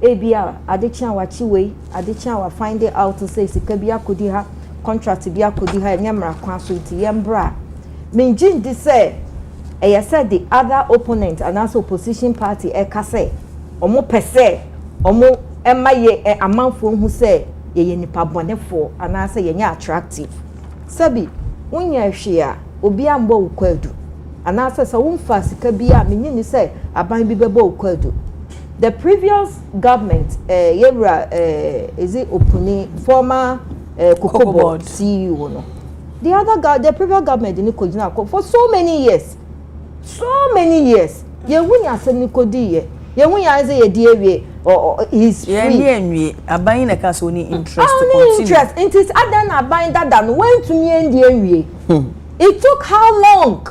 ebia Adekye wachi we Adekye wa find it out to say sika bia kodi ha contract bia kodi ha nyamra kwa so nti yembra menjin di say said the other opponent and also opposition party say omo pese omo emaye amanfo hu say ye nipa bonefo and I say ye attractive sabi wonya hwe a obi ambo ukwadu and I say so wonfa sika bia menyi ni say aban bi bebo ukwadu. The previous government, is it Opuni, former Cocoa Board CEO, no? The previous government didn't Kojina for so many years. Ye win ya se Nikodi ye. Ye win ya say ye DA or he's free. Yeah, buying a case only interest to continue. Interest. It is other buying that than went to me and the It took how long?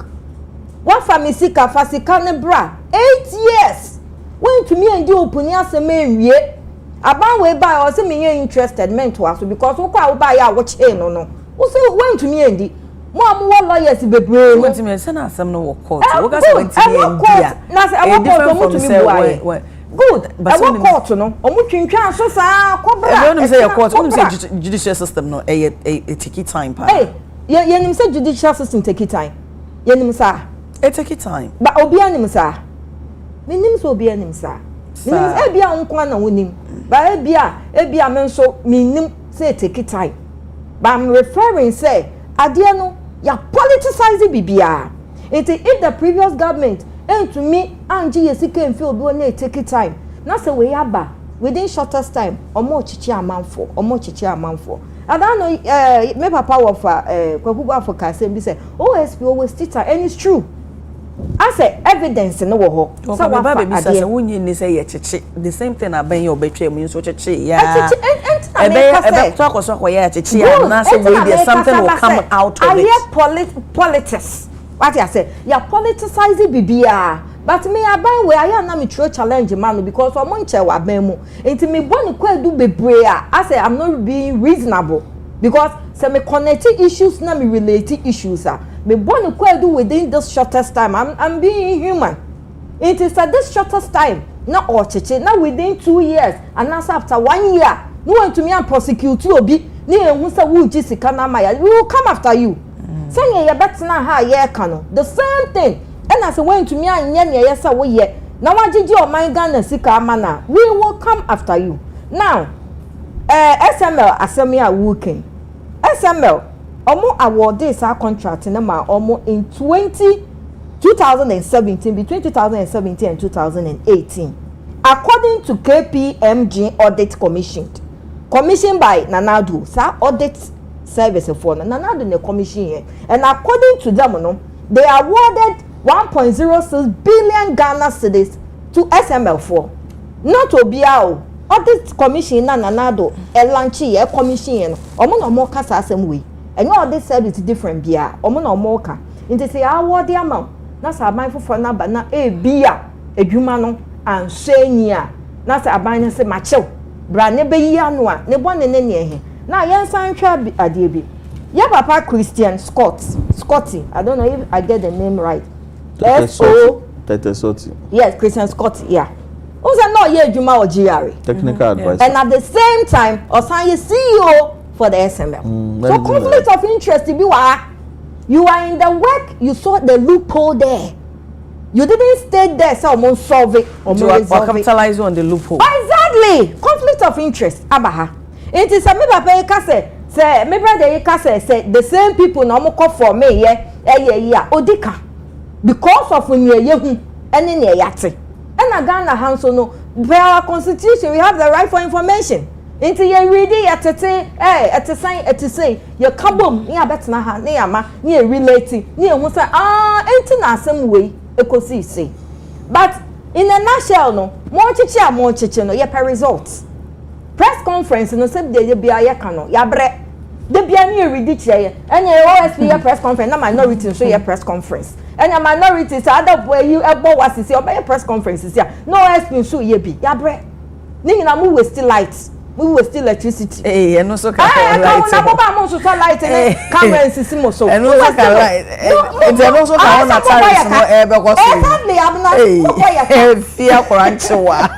What family sika fasika ne bra? 8 years. When to me and you open your same ye about way by or me interested meant to us because we can buy our watch no. Also when to me and the more lawyers be brave. When to me send us some no court. What got went to me and good, but I want court no. Omu twintwan so sa kobra. I don't say your court. When you say judicial system no a take time pa. Hey, ye nim say judicial system take time. Ye nim sa. It take time. But obi anim sa. Minim so bia nim sa. Minim e bia nkwa na wonim. Ba e bia men so minim say take time. But I'm referring say ade no ya politicize bibia. If the previous government and to me anji yesika mfi obi na take time. Na say we aba within shortest time omo chichi amanfo. I don't know me papa of kwakugo Africa say be say OSP always teach and it's true. I say evidence no wo ho so what baby say wonyi ni say ye chichi the same thing aban your betwe mu so chichi ya ebe talk so kwa ye chichi ya na say we something will come out of it. I hear politics what I say ya politicizing bibia but me aban we I na me true challenge man because o mo nche wa ban mu enti me boni kwadu bebre a I say I'm not being reasonable because say me connect issues na me relate issues me born kwadu within this shortest time. I'm being human. It is at this shortest time, not all chichi, not within 2 years, and now after 1 year, no one to me and prosecute you be near Musa Wujisika Namaya. We will come after you. Say ye better na ha ye cano. The same thing. And as I went to me and yen yes away ye. Now what did your mind Ghana Sika Mana? We will come after you. Now SML Asemia working. SML Omo awarded our contract in Omo in 2017 between 2017 and 2018 according to KPMG audit commissioned by Nanadu sa audit service for Nanadu the commission here and according to them they awarded 1.06 billion Ghana cedis to SML4 not obiao audit commission na nanado e launch e commission no omo na omo kasa asem we enye audit service different bia omo na omo ka nti say award amount na sa aban fofo na ba na e bia adwuma no anhwani a na sa aban ne se machew bra ne be yi anu a ne bone ne ne ehe na yensan hwa ade bi ya papa Christian Scotty I don't know if I get the name right S-O yes Christian Scotty yeah also no ye adwuma o GRA technical advisor and at the same time osan CEO for the SML so conflict of interest bi wa you are in the work you saw the loophole there you didn't stay there so almost solve it or capitalize on the loophole exactly conflict of interest abaha it is a me papa e ka say me brother e ka say the same people na omo call for me ye ya odika because of when ye hu ene ne yate and Ghana House no by our constitution we have the right for information into ye reading ya tete say ye kabom ni abetena ha ni ama ni relate ni hu say enti na asem we ekosi say but in a nutshell no mo chichi no ye per results press conference no say de bia ye ka no ya bre de bia ni read chire enye OSP press conference na minority so ye press conference and a minority say other boy you ebo wasisi obey press conference here no OSP so ye bi ya bre ni nyina mu we still light we will still electricity eh no so ka light na baba mo so light ni camera sisi mo so no so ka light no so ka na tariff no e be ko so exactly abna fear koranchewa.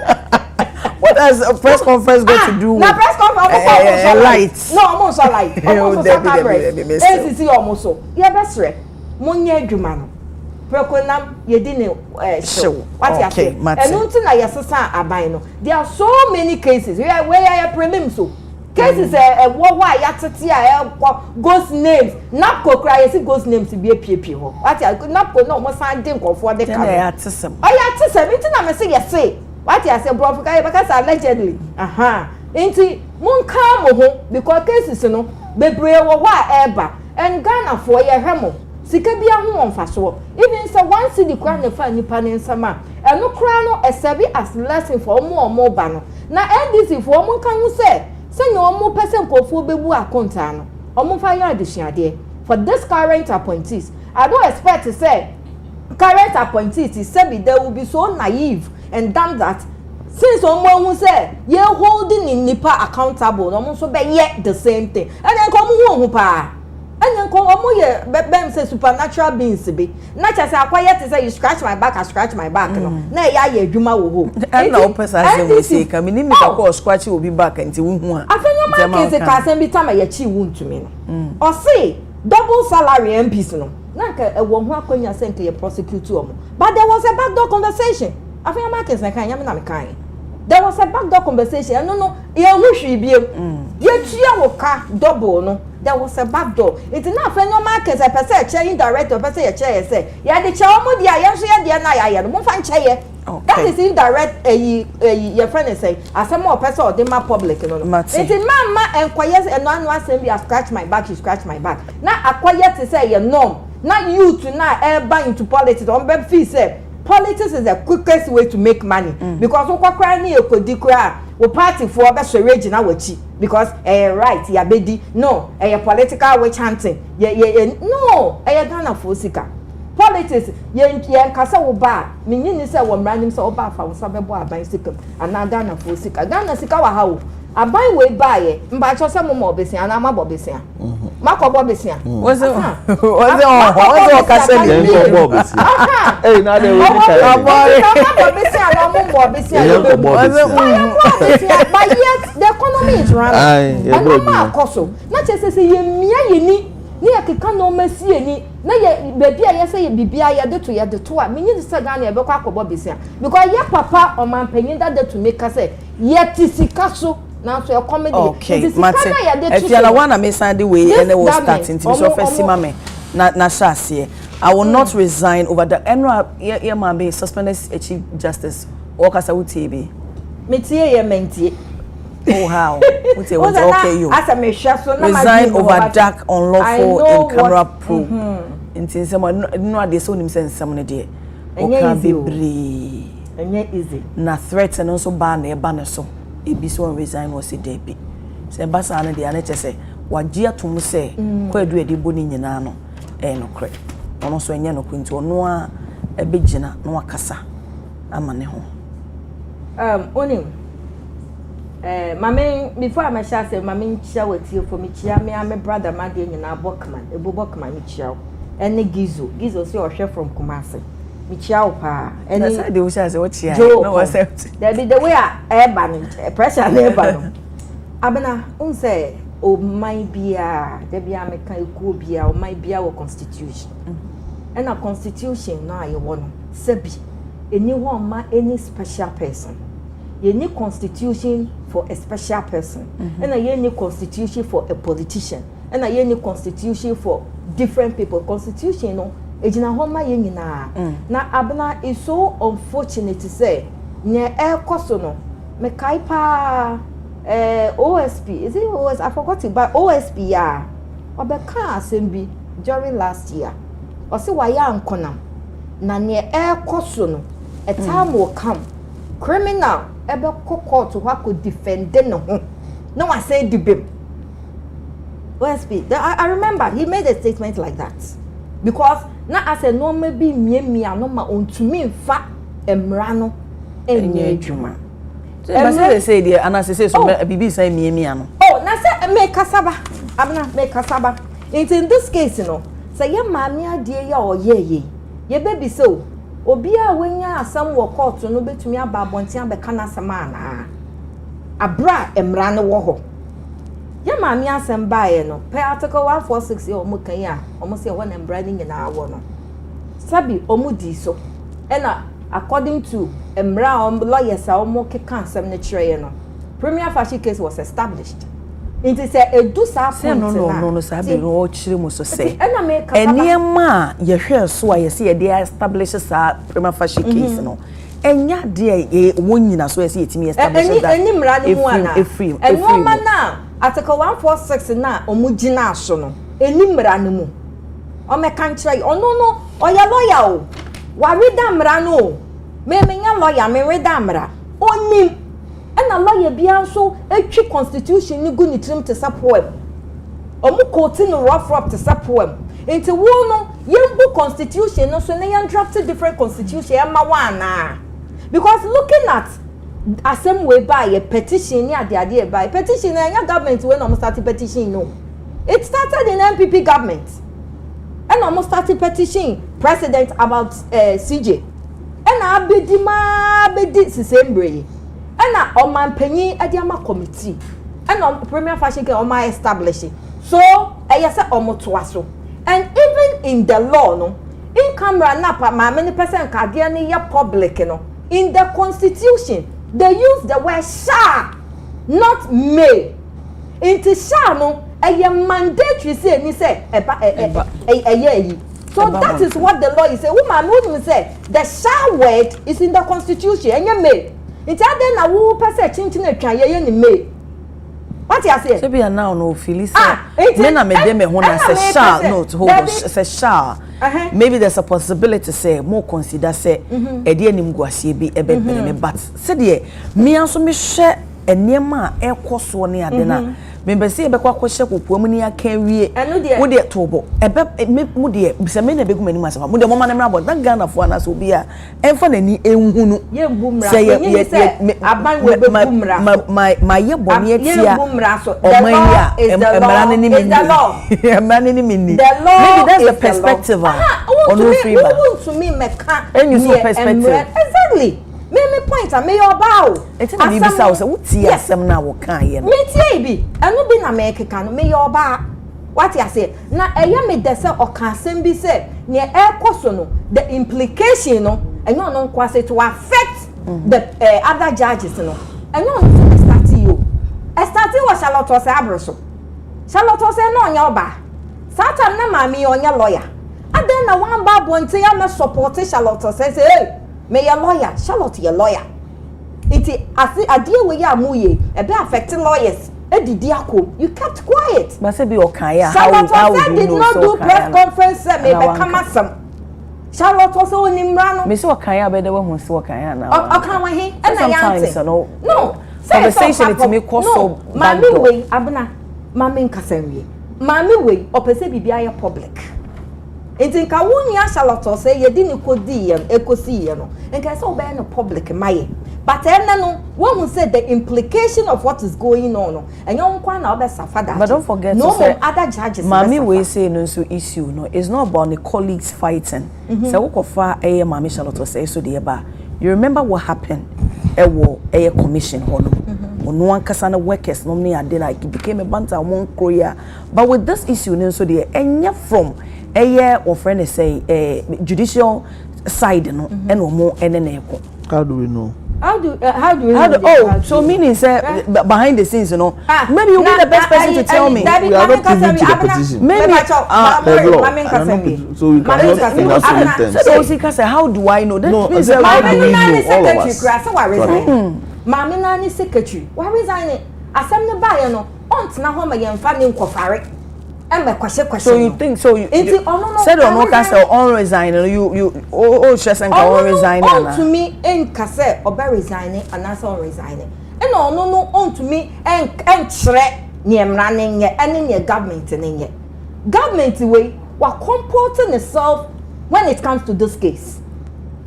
What does a press conference got to do with press conference lights? No, almost so light. Almost so camera. NCC almost so. Yeah, best re. Monye adwuma no. Prekonam ye di ne show. What you say? And until na yesesa aban no. There are so many cases where ya prelim so. Cases why ya tete a ghost names. Napco cry you see ghost names be pie ho. What you napco no mo san dey nkofo de ka. Ya tesem. Ya tesem. Until na me say yes say. What you say bro because allegedly inti mun calm ho because cases no bebre wo wa eba and Ghana for ye hwemo sika bia ho onfaso even say one city kra na fa nipa ne nsama eno kra no eserve as lesson for omo ba no na NDC for mun kan ho say nyo omo person kofu bebu account ano omo fa ya adehyiade for this current appointees I don't expect to say current appointees say they will be so naive and damn that since someone who say ye holding in nipa accountable no so be ye the same thing and then come hu pa and then come omo ye bem say supernatural beings be na cha say akwaya to say you scratch my back I scratch my back no na ya ye adwuma wo ho and na opesa say we say ka me ni me ka scratch obi back nti wo hu a afenya man say ka say bi time ye chi wu ntumi no o say double salary MPs no na ka wo hu akonya say nke ye prosecute omo but there was a backdoor conversation afenya markets na kan yam na me kan there was a backdoor conversation no ye hu hwi biem ye tua wo ka double no there was a backdoor it na afenya markets I per se che indirect per se ye che ye say ye de che omo dia ye so ye de na ya ye no mo fa nche ye that is indirect your friend say asem o person or the ma public no it mama enquiries and no asem be scratch my back you scratch my back na acquire to say your norm na you to na eba into politics on be feel say politics is the quickest way to make money because we kwakra na ekodi kra we party for be so region wachi because right ya bedi no political witch hunting no Ghana for sika politics yen kasa wo ba menyini se wo mranim se wo ba fa wo sabebo aban sika ana Ghana for sika Ghana sika wa ha wo aban we ba ye mba cho se mo mo besia na ma bo besia makobo besia oze kasa ni bo besia na de we ka bo besia na mo bo besia but yet the economy is running and ma akoso na che se ye mia ye ni ya keka no masie ni na ye baby a ye say ye bibia ye de to a menyi se Ghana ye be kwa akobo besia because ye papa o man panyin that to make us say ye tisika so na so e comedy okay mate if you are one am send the way and was starting to so first mama na shase I will not resign over the enra ye man be suspended chief justice or kasa wuti me tie ye mentie. Oh how? What's okay you? As a measure, so resign over dark unlawful in camera probe. Inti someone no dey so nim sense someone dey. O can be brave. easy. Na threats and also ban e ban so. E bi so resign was a day. Se basa na de anache se wagye atom se kwadu edi boni nyina no no kre. Ono so enye no kwinti ono a ebegina no akasa ama ne ho. Onim mame before I shall say mame chia wetie for me chia me am brother ma de nyina Bokman ebo Bokman me chia ene gizo say ohwe from Kumasi me chia pa ene say de wo say what chia no accept there be the way eba no pressure na eba no abena say o mai bia de bia me kan ekuo bia o mai bia wo constitution and a constitution na ye wo no sabi anyone ma any special person. You need constitution for a special person. And you need constitution for a politician. And you need constitution for different people. Constitution, no, ejina homa ye nyina. Na abna is so unfortunate to say. Nye koso no me kaipa OSP. Is it OSP? I forgot it, but OSP ya. Obeka assemby during last year. Ose waya ankona. Na nye koso no. A time will come. Criminal ebe court to what could defend no. No one said debate. OSP. I remember he made a statement like that. Because na as a no maybe me no ma on to me fa emrano enye adwuma. So I say there and as say so bibi say me no. Oh, na say me kasaba. Abna me kasaba. In this case no, say ye maami ade ye oye ye baby so obi a wenya asam wo court no betumi aba abonti abeka na asama na abra emra ne wo ho ya maami asam baaye no per article 146 e omo kan ya omo se wo na emra ni nyina wo no sabi omo di so ena according to emra lawyers a omo keka asam ne kire no premier fashi case was established. It is a do something. No, sabi no chire mo so say. Eniema ye hwe so a ye se ye dey establish sa prima facie case no. Enya dey e wonyina so ye se yetimi establish that. Eni mra ne mu ana. Enoma na article 146 na omugina aso no. Eni mra ne mu. O me kan kire no oya lawyer o. Wa reda mra no. Me nya lawyer me reda mra. Onim and a lawyer beyond so a constitution ni go ni trim to support omu quoting rough up to support into one no constitution no so na drafted different constitution ma wana because looking at same way by a petition ni ade by petition na government when almost started petition no it started in MPP government and almost started petition president about CJ and abedi sisembre na omanpanyin adiama committee na premier fashion ke oma establish so say omotoa so and even in the law no in camera na pa ma many person kade ni ya public no in the constitution they use the word shall not may into shall no mandatory say ni say so that is what the law is say woman would say the shall word is in the constitution and may it's other na wo pese chinchin atwa ye ni me what you say so be now no feel say me na me dey me ho na say shall no to hold say shall maybe there's a possibility say more consider say e dey anim guasie bi e be me but say dey me anso me hwe enema e koso ne ade na me be say e be kwa hye kopo mu ni aka wie wo dey tobo e be mu dey se me na be gumani ma safa mu dey mama na mra but that Ghana fo na so bi a emfa nani enhunu ye bumra say aban we be bumra my ye boni etia omanya emra ni mi emra ni mi ni maybe that's the perspective on free ba to me meka any perspective exactly me point me your bow it's na be say wo tie asem na wo kan ye no me tie bi anu bi na me keka no me your ba what you say na eye me de say o kan asem bi say ne e koso no the implication no enyo no kwa say to affect the other judges no enyo no start you start was Charlotte say abroso Charlotte say no nya oba satan na ma me onya lawyer aden na wan ba bonte ya me support Charlotte say hey me your lawyer Charlotte your lawyer iti asi adie we ya muye e be affecting lawyers edidi akom you kept quiet but say be okay how did not do press conference me be come asam Charlotte also nimrano. Me so kan ya be de we so kan ya na. Okan wa he e na yante. No. Conversation it me cost so bad. Mami we abna. Mami nkasanwie. Mami we opese bibia ye public. Enti nka wonia Charlotte say ye di ni kodi ye ekosi ye no. Nka say obe no public maye. But no, one will say the implication of what is going on. And you but don't forget no to say other judges. Mami we say no so issue no. It's not about the colleagues fighting. So what far Mami Charlotte say so the eba. You remember what happened? A commission hono. No one kasana workers no me ade like it became a banter one korea. But with this issue no so the enya from or friend say judicial side no and more eneneko. How do we know? How do so meaning say behind the scenes, you know. Maybe you'll be the best person to tell me. We are not privy to the petition. Maybe so we cannot enough so Osika say, how do I know? No, means how do we know all of us? Mami nani secretary. Why resign? Asem ne ba ye no. Ont na ho ma ye mfa ne nkofare. So you think so you said on no say on resign you stress and on resign on to me en kase oba resign and answer on resign and no on to me en chere niemra ne ene ne government way wa comporting itself when it comes to this case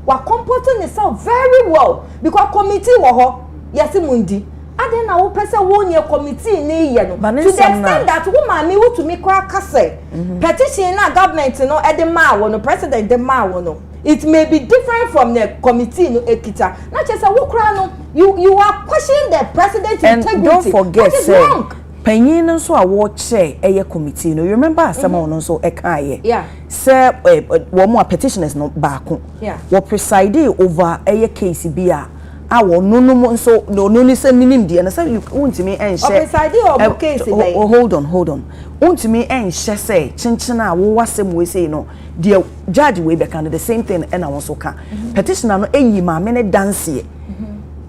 wa comporting itself very well because committee wo ho yesi mundi Aden na wo pese wo nye committee ni ye no to the extent that wo ma me wo to me kwa kase petition na government no e de ma wo no president de ma wo no it may be different from the committee no ekita na che say wo kra no you are questioning the president's integrity. Don't forget say panyin no so a wo che eye committee no you remember asema no so e kan ye say wo mo petitioners no baako wo preside over eye case bi a awo no so no ni se minim de na say you want me enhye hold on want me enhye say chinchina wo wasem we say no the judge we be can the same thing and I so ka petitioner no eyi ma me ne dance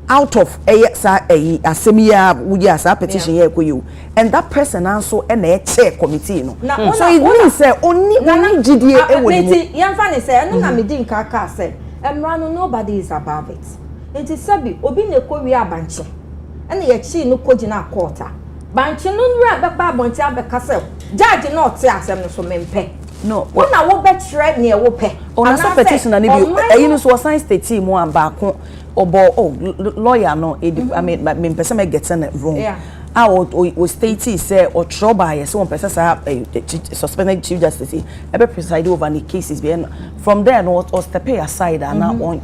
out of asem ya wo ya sa petition ya ekoyi and that person also na chair committee no so it means say oni gidie e wo ni yamfa ne say no na me din ka say emra no nobody is above it. Enti sabi obi na ekowi abanche ene ye chi no kogina court a banche no nura beba abanche abeka se judge no te asem no so mempe no wona wo be kire ne wo pe ona so petition na bi eyi no so sign state mu ambako obo lawyer no I mean me pese me get in wrong o state say or trouble yes one person say suspended chief justice e be preside over the cases be from there no or step aside and now on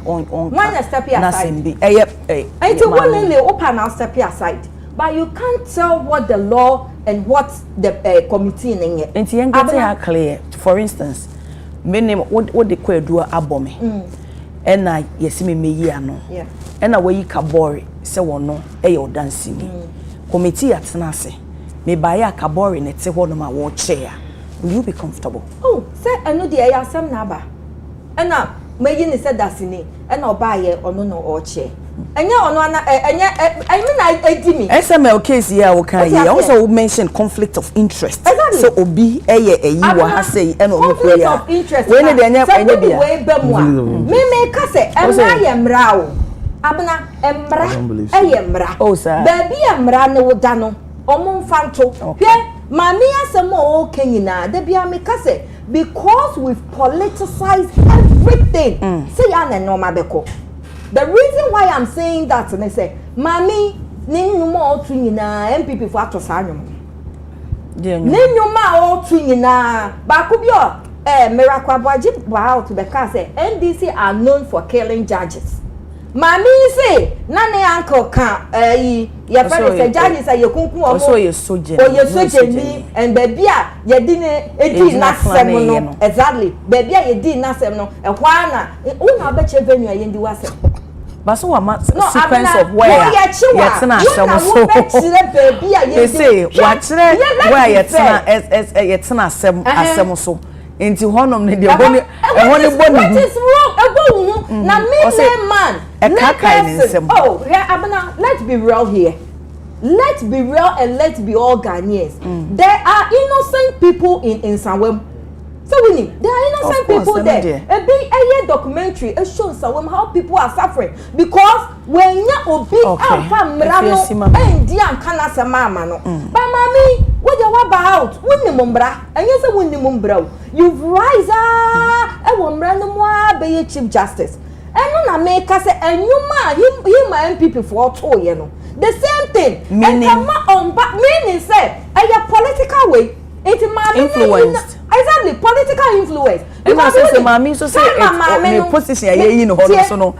when step aside until one open now step aside but you can't tell what the law and what the committee in here until you get clear. For instance me name what the kwedu abome and na yesi me yi ano and na we kabori say wono e dance ni committee atena ase me buy a kabori net ho no ma wo chair will you be comfortable? Oh say eno de ya asem na ba ena meyi ni say dasini ena oba ye ono no o chair enya ono na enya I mean I di me SML case here we can here also mention conflict of interest so obi eyi wa ha say ena ono ko ya we ne de enya bia we ba mu a me ka say emra ye mra o abna emra emra baby emra ne woda no omumfanto hwe mami asemo o kenyina da bia me kase because we've politicized everything say ya na no mabeko the reason why I'm saying that and I say mami ni nyuma o tu nyina MPP for ato sa anyum ni nyuma o tu nyina ba ku bi o miracle aboaji ba out be ka say NDC are known for killing judges. Mami say na ne uncle kan ye friend say judge say ye kunku o so ye soje ni and baby a ye di ne edi na sem no exactly baby a ye di na sem no e kwa na una be che venue ye ndi wasem but so what sequence of where ye tena asem so baby a ye say what kire where ye tena asem so into honom ne de boni what is wrong about na me man oh yeah abana let's be real here let's be real and let's be all Ghanaians there are innocent people in Sanwem So there are innocent people there. A big documentary shows how people are suffering because when you obi famrano and kana se mama no. But mommy, what you about? Wunni mumbra, and you say wunni mumbra. You've rise a woman no more be Chief Justice. And no make us and you man him my people for 2 years no. The same thing. Meaning meaning say a political way. It's influenced. Exactly, political influence. Because say mommy so say a position you know so no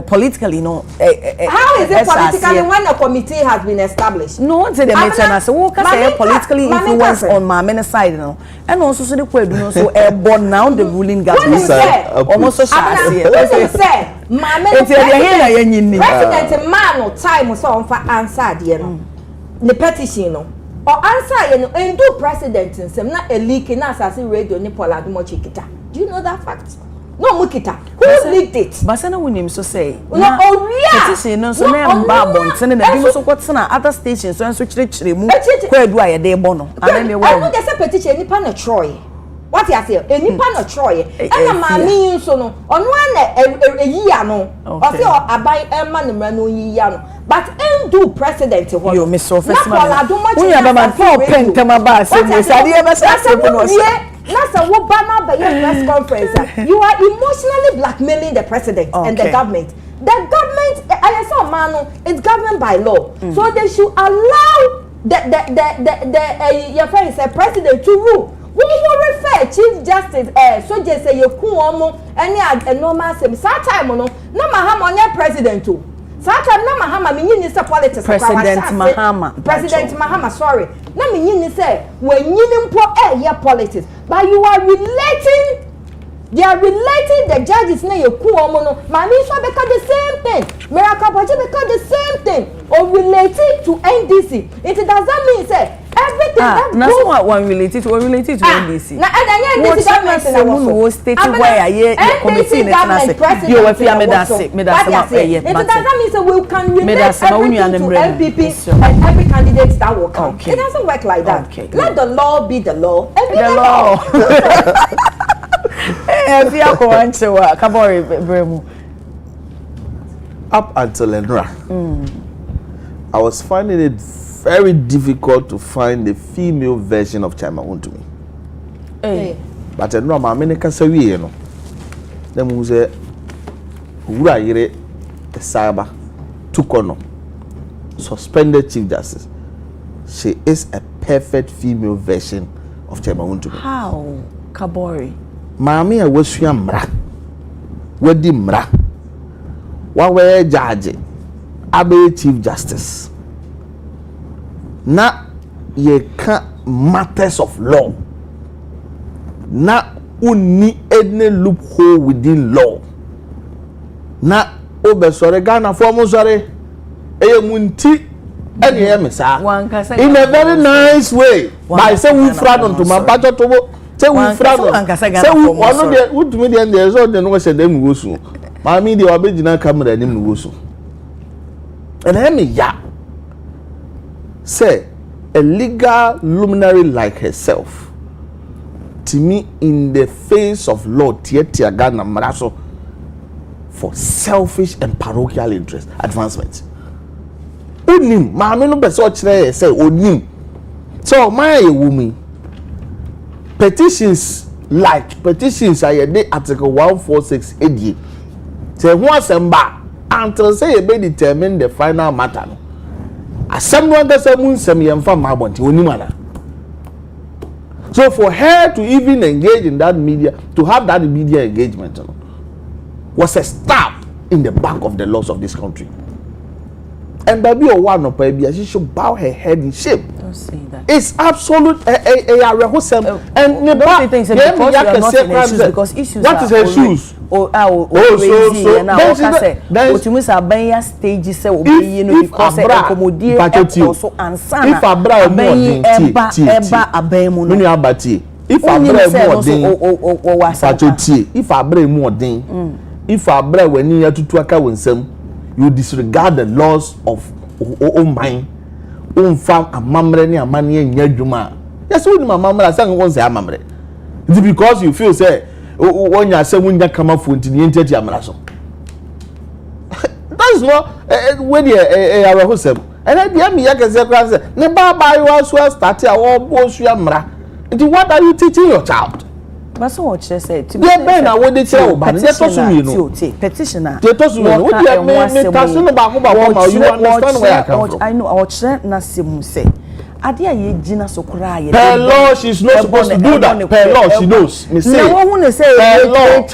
politically no how is it politically when a committee has been established? No say the matter so who can say politically influence on my side no and also so the kwadu no so born now the ruling government almost so say mama president man no time so on for answer there no the petition no or answer you and do president in some na a leak in assassin radio ni Paul Adumochikita. Do you know that fact? No mukita. Who leaked it? Basana wunim so say. No petition no so na mba bonten na bi so kwotena other stations so chire mu kwadu aye de bo no and me I just say petition nipa na Troy. What you say? Nipa na Troy. And maami so no onu na eyiya no. O say abai emma na no yiya no. But do president what you miss office man when you have for pentama ba say me say dey be say no nasa wo ba na be press conference you are emotionally blackmailing the president and the government I saw man it's government by law so they should allow the your friend say president to rule we will refer Chief Justice so just say you ku omo any normal same time no na mahama onye president too. Saka na Mahama minyi say politics President Mahama sorry na minyi say when you mpo politics but you are relating the judges na yeku omo no mami so because the same thing Miracle Baji because the same thing or related to NDC it doesn't mean say everything that na so one related to NDC na NDC government na was stating where ye committee na say you we fear me that say it doesn't mean say we can relate everything to MPP and every candidate that will come it doesn't work like that let the law be the law and be the law. Up until Enra, I was finding it very difficult to find the female version of Chima Wuntumi. Hey. But Enra, my many casawi, you know. Them who say, Ura Yere, the Saba, Tukono, suspended Chief Justice. She is a perfect female version of Chima Wuntumi. How? Kabori. Mami a wasua mra wadi mra wa we judge abe Chief Justice na ye ka matters of law na uni any loophole within law na obesore Ghana for mo sore eye munti ene ye mesa in a very nice way by say we fraud onto my budget to say we fraud say we ono de wutumi de dey so de no say dem go so mami de obegina camera dem no go so and let me ya say a legal luminary like herself to me in the face of law tia Ghana maraso for selfish and parochial interest advancement onim mami no be so kire say onim so my woman petitions are the article 146 AD say once emba until say you be determine the final matter no assembly under some yemfa mabonti onimana so for her to even engage in that media to have that media engagement was a stab in the back of the laws of this country. And baby or one of baby, she should bow her head in shame. Don't say that. It's absolute and don't think so because you are not in her shoes because issues what is her shoes? So and now say what you miss a banya stage say obi no because accommodate also ansana if abra mu eba abemu no abati if abra mu odin if abra mu odin if abra wani atutu aka wonsam you disregard the laws of mine fam amamre ni amane nya dwuma yes we ni amamre say won say amamre It's because you feel say when you say when you come up for intelligent amraso. That's not when you are wholesome. And then the me can say ne baba you also start our boss amra. What are you teaching your child? But so what you say to me ben na what they tell ba they toss me no petitioner they toss me no what you me tasso no ba ko ba ko you understand where I come from. I know our children na semu say ade aye gina so kura ye per law she's not supposed to do that per law she knows me say no one say per law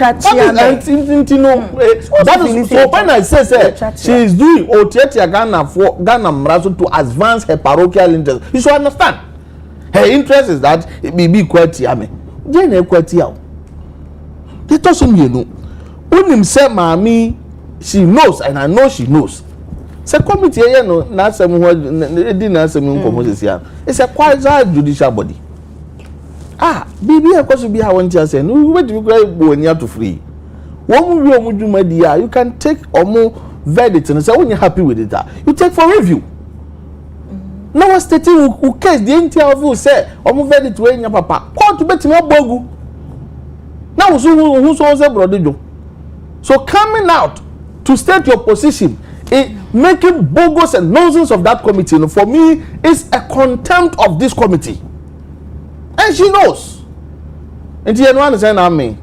that is so when I say she is doing otiatia Ghana for Ghana mrazo to advance her parochial interest. You should understand her interest is that it be quite yame Jane equity out. They toss me no. Unim say mommy she knows and I know she knows. Say committee here no na some who na some nkomo here. It's a quasi judicial body. Baby of course be how want to say no wait to go near to free. One we do my dear you can take omo verdict and say when you're happy with it you take for review. Now stating who case the entire of you say omo verdict we nya papa court to bet me bogu. Now who so say brother. So coming out to state your position making bogus and nonsense of that committee for me is a contempt of this committee. And she knows. And you understand what I mean?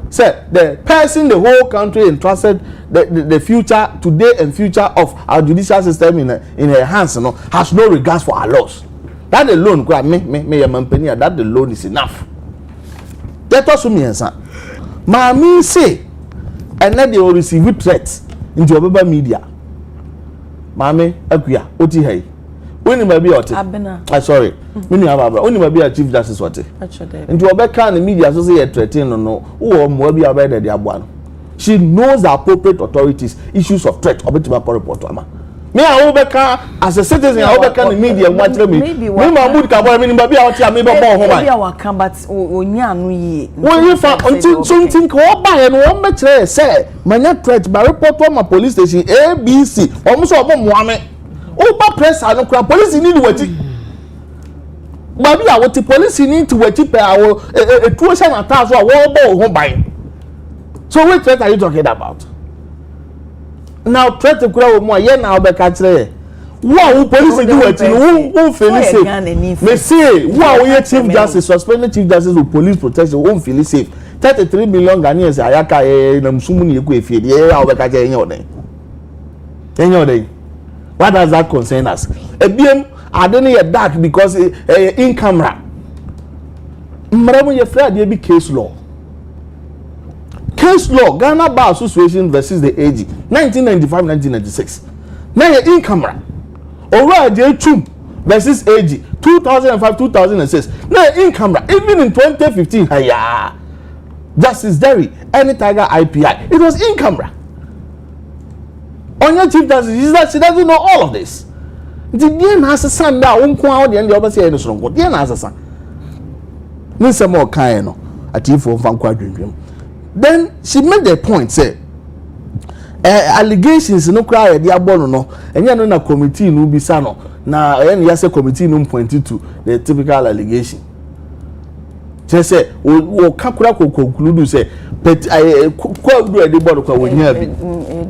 Say the person the whole country entrusted the future today and future of our judicial system in her hands has no regards for our laws. That alone that alone is enough. Let us me answer. Mami say and then they will receive threats into your media. Mami akuya oti hey. When you be oti. Sorry. When you have abra. When you be a chief justice oti. Into obeka the media so say threatening no. Who mo be abeda the abuano. She knows the appropriate authorities issues of threat obetima report ama. Me a obeka as a citizen I obeka the media what tell me. Me Mahmood ka boy me be oti am be born home. Maybe our can but onya anu yi. When you find until something ko buy and one be tell say manya threat by report to my police station ABC. Omo so omo moame. Oba press and police need to wait. Baby, I want the police need to wait per our a tuition attack so won't buy. So what threat are you talking about? Now threat to grow more yen now be catch there. Who police do it who feel safe. Me say who chief justice suspended chief justice with police protection won't feel safe. 33 million Ghanaians ayaka na msumu ni eku efie de how be catch enyo what does that concern us? Ebiem I don't hear dark because in camera. Mramu ye free dey be case law. Case law Ghana Bar Association versus the AG 1995-1996. Now ye in camera. Ora dey chum versus AG 2005-2006. Now in camera even in 2015 haya. Justice Derry any Tiger IPI it was in camera. On your chief justice, she doesn't know all of this. The DM has a son now, won't come out the other say, no, what DM has a son. Need some more kind at you for Van Quadrium. Then she made the point, say, allegations no cry at the abono, and you're not a committee no be sano. Now, any yes, a committee no pointed to the typical allegation. Just say, we can't conclude, say, but I quite do a debate when you have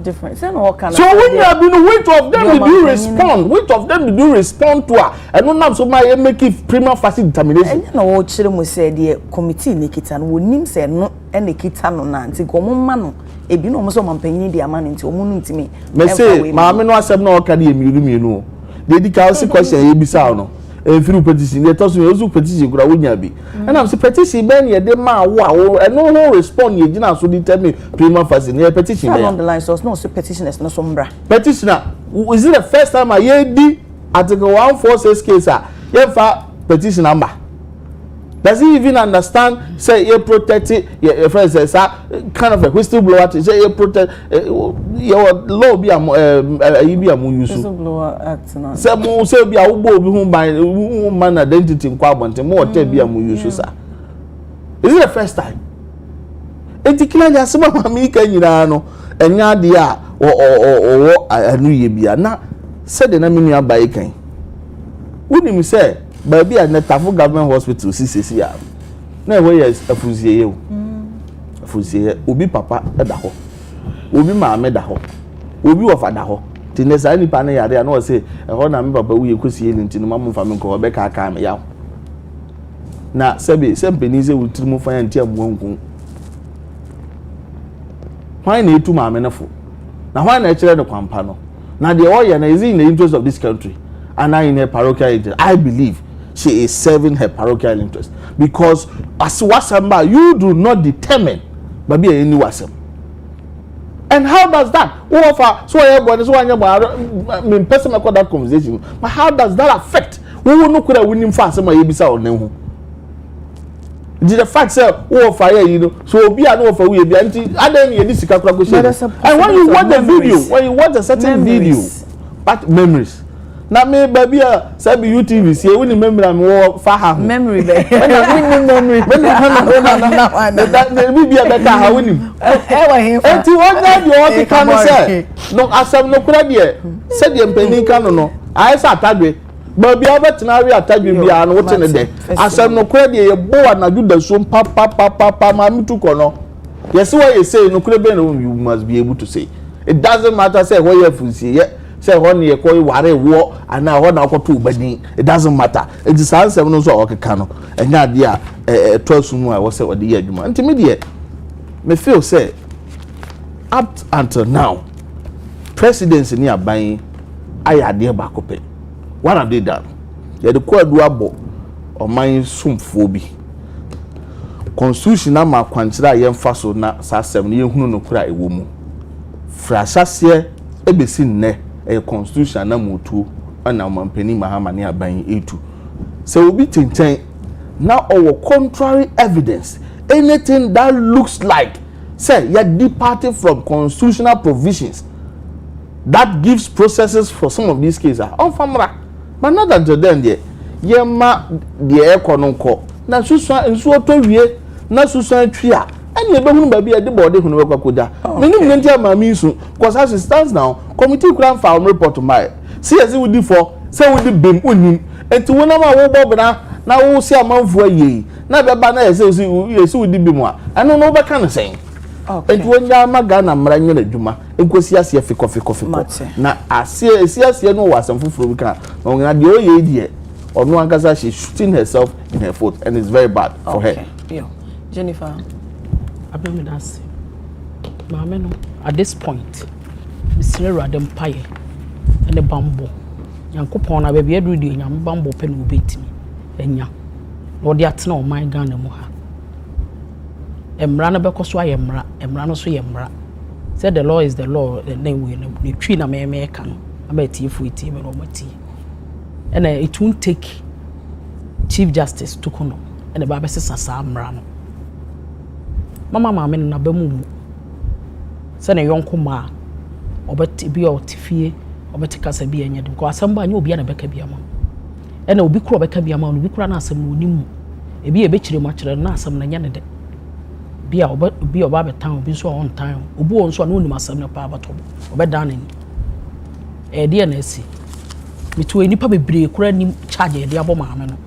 different. So when you have been wait of them to do respond, wait of them to do respond to her, and don't have so my make it prima facie determination. And you know what Chilemo said the committee Nikitan would name say no and Nikitan on Nancy Gomano. A bino almost on penny the amount into moon to me. May say, Mamma no said no academy, you know. The details question you be sound. Through petition, they toss me also petition could wouldn't be. And I'm saying petition ben ye de man wow and no respond ye didn't so determine prima facie near petition. On the line so no petition is no sombra. Petitioner, is it the first time I hear the Article 146 case? Yeah, petition number. Does he even understand? Say you protect it. Your friend says, kind of a whistleblower. To say you protect your law be a whistleblower act. Say more say be a who by woman identity in Kwabante more tell be a muyusu sir. Is it the first time? It's clearly as some of me can you know and ya or I knew ye be na said the name near by wouldn't you say? Baby at the Tafu government hospital, CCCR. na we yes afuzie o afuzie obi papa da ho obi maame da ho obi wofa da ho ti ne sa nipa na yare na o se ho na me papa wuye kosie ni ntinu mamu fa me ko be ka aka me ya na sempeni se wutirimu fa yanti amuanku why na etu maame na fo na why na ekire ne kwampa no na the oye na is in the interest of this country and I in her parochial interest. I believe she is serving her parochial interest because as wasamba you do not determine baby any wasam. And how does that offer so I person make that conversation but how does that affect we will no could win him fast my yebisa or no the fact say fire you know so be an offer we be anti aden ye this sika go share and when you watch the video when you watch a certain video but memories na me baby say be UTV see when memory am wo fa ha memory be memory that be be better ha woni wa him enti wona the all the can say no asem no kura de say the mpani kan no ai sa atadwe baby abetena wi atadwe bia no wote ne de asem no kura de ye bo na juda so pa ma mituko no yes what you say no kura be no you must be able to say it doesn't matter say what you fusi say when you call ware wo ana ho na akoto ubani it doesn't matter it is answer no so okeka no enya de a tosumu a wo say ode ye adwuma ntimi de me feel say up until now presidency ni aban ayade ba kope what have they done ye de kwadu abo oman sumfo bi constitution na ma kwankyira ye mfa so na sasem ne ye hunu no kura ewo mu frasase ebesi nne a constitution na motu ana mampani mahama ne aban etu so obi tinten now our contrary evidence anything that looks like say you departed from constitutional provisions that gives processes for some of these cases on famra but not until then there yema the ekononko na susu nso to wie na susu atwia and you don't know the body who never could die. Many because as it stands now, committee could file report to my see as it would do for say with the beam winning and to one of our bob now we'll see a month for ye. Now the banner says you would be more. I don't know what kind of saying. And when Yamagana Marangana Juma, and was yes, coffee. Now I see no was some food for we can on the old idea or no one can she's shooting herself in her foot and it's very bad for her. Jennifer. Abemi das. Maame no at this point, Mr. Radem Paye and the bamboo. Yankopon na baby edu di nyam bamboo pe no betimi. Enya. No de atena o man Ghana mu ha. Emra na bekoso ayemra, emra no so yemra. Said the law is the law and then we no twi na me ka no. Abetifu iti me no mati. And it won't take Chief Justice to kono. And the Baba says asa amra no. Mama maame na bamu se na yonko ma obeti bi otifie obeti kasa bi anya dem ko asamba anya obi na beka bi ama e na obi kro beka bi ama obi kro na asam no onimu e bi e be kire ma kire na asam na nya ne de bi a obi oba betan obi so on time obi won so na onimu asam na pa abato obedan ni e de na esi mitu enipa bebre kura ni charge e de abo maame no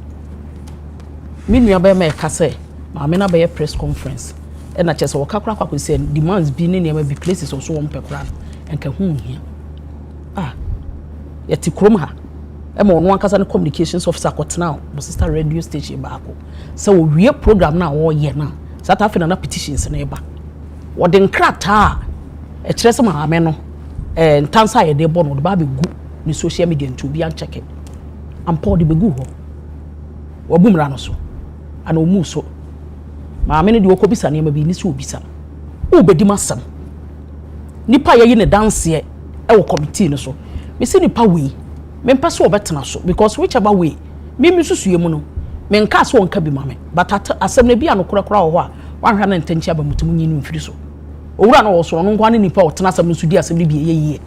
mi nua ba ma e kasa maame na be press conference and I just walk across and say demands being in the places also one per crown and can here. Yet Kromha. I'm on one cousin communications officer now, my sister radio station back. So we are program now all year now. South African petitions neighbor. What then cracked her a tresama ameno and Tansa a day born with Baby good in social media to be unchecked. And Paul the Beguho or Boomeranoso and Omuso. Maame ne de okobisa ne ma bi ni so obisa wo bedi masam nipa ye ne dance e wo committee no so me se nipa we me mpa so obetena so because whichever way me susue mu no me nka so onka bi mame but asem ne bia no kura ho a wanhwa na ntanchi aba mutum nyi no mfiri so owura no wo so no nkwa ne nipa otena asem no so di asem ne bi ye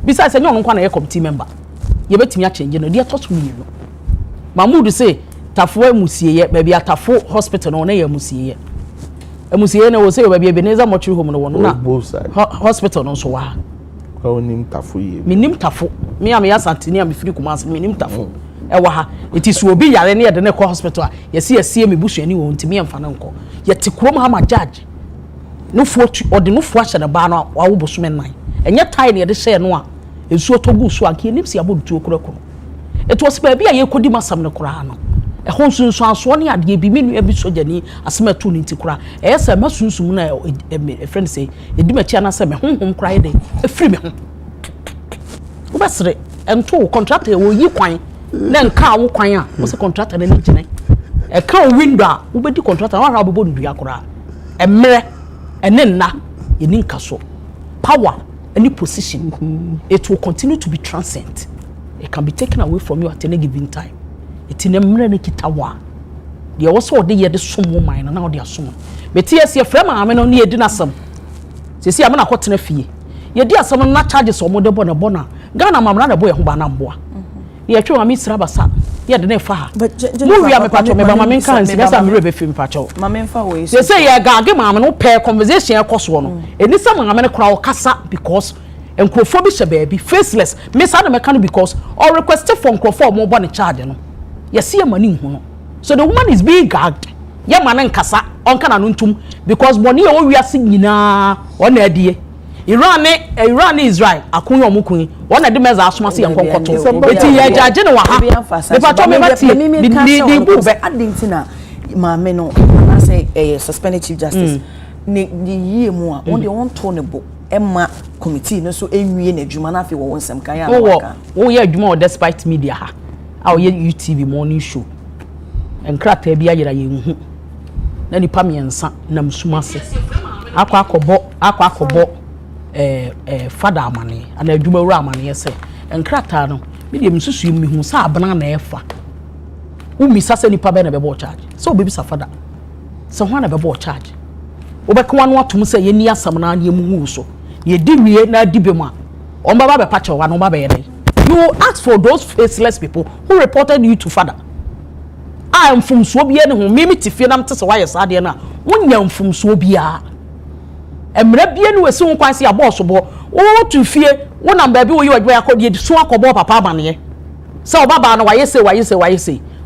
bisa se nyo no nkwa na ye committee member ye betimi a change no de atoto mi no mamudu say tafo emusieye baby atafo hospital no na ye emusieye na wo say baby Ebenezer mortuary home no wo na hospital no so wa ka onim tafo ye minim tafo me am ya santini am firi kuma me nim tafo ewa ha it is obi yare ne de ne ko hospital yesi me busuani wo ntimi emfa ne nko yete krom ha ma judge no fo ode no fo ahye ne ba no wawo bosume nan enye tie ne de share no a ensuo togu so anke nimsi abodutu okura it was baby aye kodi masam ne kura no e ho sunsu anso ne ade bi menu abi sojani asematu ne nti kura e se masunsum na a friend say edimachi ana se me honhom kura ye de e free me ho wo basre ento contractor wo yi kwan na nka wo kwan a wo se contractor na ngine e ka window a wo bedi contractor wa ra bobo ndua kura emre ene nna ye ni nkaso power any position it will continue to be transient. It can be taken away from you at any given time. It's in a mre kitawa. They also de ye de somo mine now they are somo. But yes, your friend am no ne di nasam. Se si am na hotena fie. Ye di asam na charges omo de bona. Ghana mamra na boy ho ba na mboa. Ye twa ma mi sra basa. Ye de na fa ha. Mo wi am pacho me ba ma men kan se gasa me rebe fim pacho. Ma men fa we. Se say ye ga mam no pair conversation e koso no. Eni sam am na kra o kasa because enkrofo bi she baabi faceless me sa na me kan because or requested for enkrofo mo bo ne charge no yes ye mani hu no so the woman is being gagged ye man nkasa onka na no ntum because money e o wiase nyina ona adie Iran Israel akun yo mukun wona de meza asoma se yankokoto eti ye jage ne wa ha me pato me bati ni bu be adintina ma me no na say suspended chief justice ne yie mu a on de on to ne bo Emma committee no so enwie na adwuma na afi wo wonsem kan ya waka wo ye adwuma o despite media ha a ye UTV morning show enkrata bia yera ye hu na nipa miensa na msumase akwa fada amane ana adwuma wura amane yese enkrata no media msusu mi hu sa abana na efa umisa se nipa be na be bo charge so obebi sa fada so ho na be bo charge obekwa no atum se ye ni asam na ye mu so ye diwie na dibema on baba be pacho wa no baba ye you ask for those faceless people who reported you to father I am from so bia ne ho mimi tifie na mtese wa ye sade na wonya mfum so bia emra bia ne wesi ho kwanse aboso bo wo to fie wo na baabi wo ye wadwa akodi di so akobo papa amane se obaba na wa ye se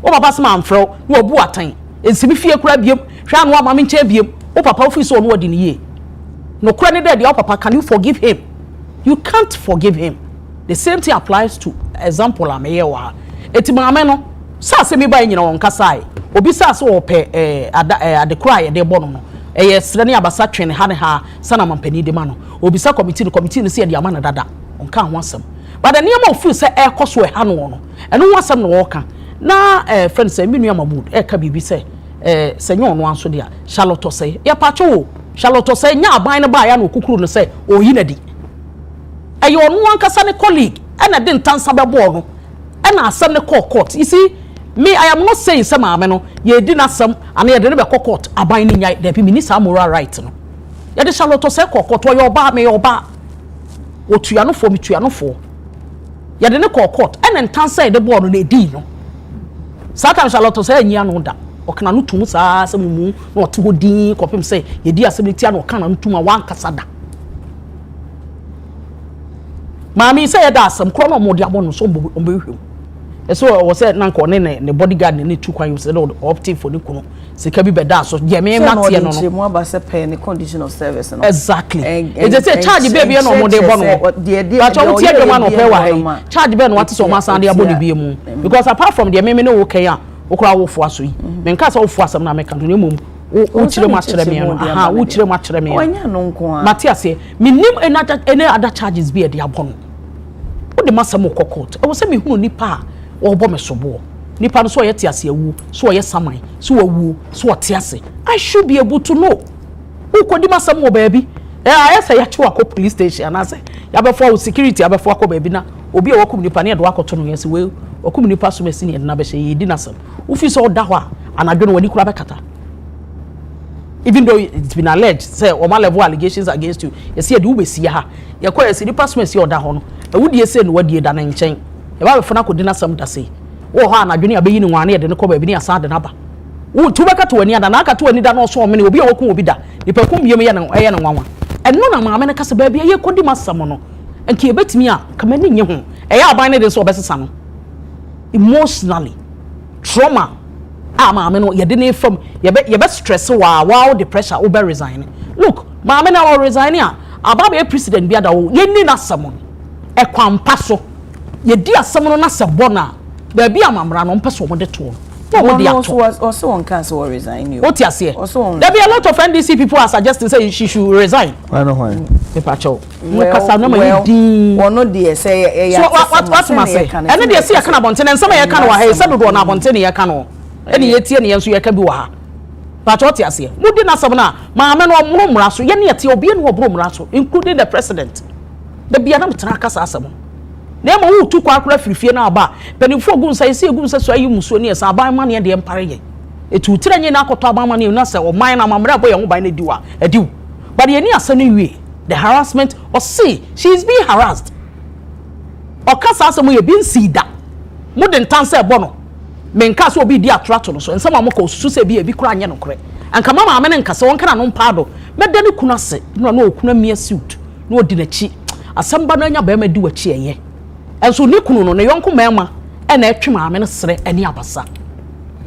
wo papa sema amfro wo obu atan ensimi fie kura biem hwa no amame nche biem wo papa ofi so no wodi ne ye no kura ne there papa can you forgive him? You can't forgive him. The same thing applies to example ameye wa eti maame no sa se mi ba nyina won kasai obi sa so wo pe adekura ye de bono no sere ne abasa twene ha ne ha sana mampani de ma no obi sa committee no se de ama na dada onka ho asem but the name of feel say e koso e ha no no eno ho asem no wo ka na friend say minu amamud e ka bibi say senyo no anso dia Charlotte say ya pacho Charlotte say nya aban ne ba ya no kukuru no say oyi na di ayo no ankasa ne colleague and I didn't answer the board and I send the court. You see, me, I am not saying some ameno, ye did not some and ye didn't court a binding the minister moral right. No, ye the Charlotte say court or your bar may your bar. What you are not for me, you are not for. Ye didn't call court and then answer the board on the deal. Sometimes Charlotte say, ye know that. Or can I not to some moon or to go dean, copy say, ye dear Sebastian or can I to my one casada. Mami say that some chrono mo dia bono so ombehu. So was said nanko ne bodyguard ne tu kwan you said opting for the kuno. Sika bi beda so je me matie no no. Mo aba se pay the condition of service no. Exactly. It say charge baby no mo de bono. But you tie the man pay wa charge be no what so ma san de aboni bi mu. Because apart from the me no okay a okura wo fo aso yi. Me nka so wo fo asam na me kan no mum. Wo chire ma chire me no. Aha, wo chire ma chire me. Onya no nko a. Matias minim any other charges be e de abono. Wo de masam kokot. E wo se me hunu nipa wo bo me sobo. Nipa no so ye tiase awu, so ye saman, so awu, so tiase. I should be able to know. Who kodi masam wo baabi? I say ya chewa ko police station and I say ya be for security, ya be for ko baabi na obi e wo kum nipa na e do akoto no yesi we okum nipa so be sini na be hye di nasam. Wo fi so da ho a anadwo no wani kura be kata. Even though it's been alleged say o ma level allegations against you you see the we see ha you call you the person see oda ho no e wudie say no wadie da na nchen e ba be fona ko dina sam da say wo ha na dwene abeyi ni nwane de ne ko ba bi ni asa de na ba wo tu beka to wani ada na aka to wani da na so me obi a wokun obi da nipa kum biem ye na eye na nwanwa eno na ma me ne kasa ba bi ye ko di masam no enke ebetimi a kama ni nye ho e ya aban ne de so obesesa no emotionally trauma maame no ye de ne fam ye be stress wa the pressure wo be resign look maame na wo resign aba be president bia da wo ye ni na samon e kwampa so ye di asam no na sebo na ba bia mamra no mpeso mo de to no de ato also on cancel or resign you what you say also there be a lot of NDC people are suggesting say she should resign why no why paper chow well no dey say so what must say and dey say can abonten and some ye can wa he say do na abonten ye can no ene ye tie ne ye so ye ka bi wa ha but what you say mudi na sab na maame no murumura so ye ne ye tie obi ne obrumura so including the president the bia na mtra kasa asam na ma wu tu kwa akura firifie na aba penifo gun sai se gun sai so ayi muso ne sa aban ma ne de empare ye etu tirenye na akoto aban ma ne na sa o man na mamra boy ho ban na diwa adiw but ye ni asa no wie the harassment or see she is being harassed or kasa asem ye bin sida mo de ntanse ebo no menka so obi di atrato no so ensem amoko susu se bi e bi kura anye no kore anka mama ame ne nkase won kana no mpaado mede ne kuna se no na okuna mia suit no odi na chi asamba no anya ba ma di wachi eye enso ni kunu no ne yonko mema e na etwe maame ne sere ene abasa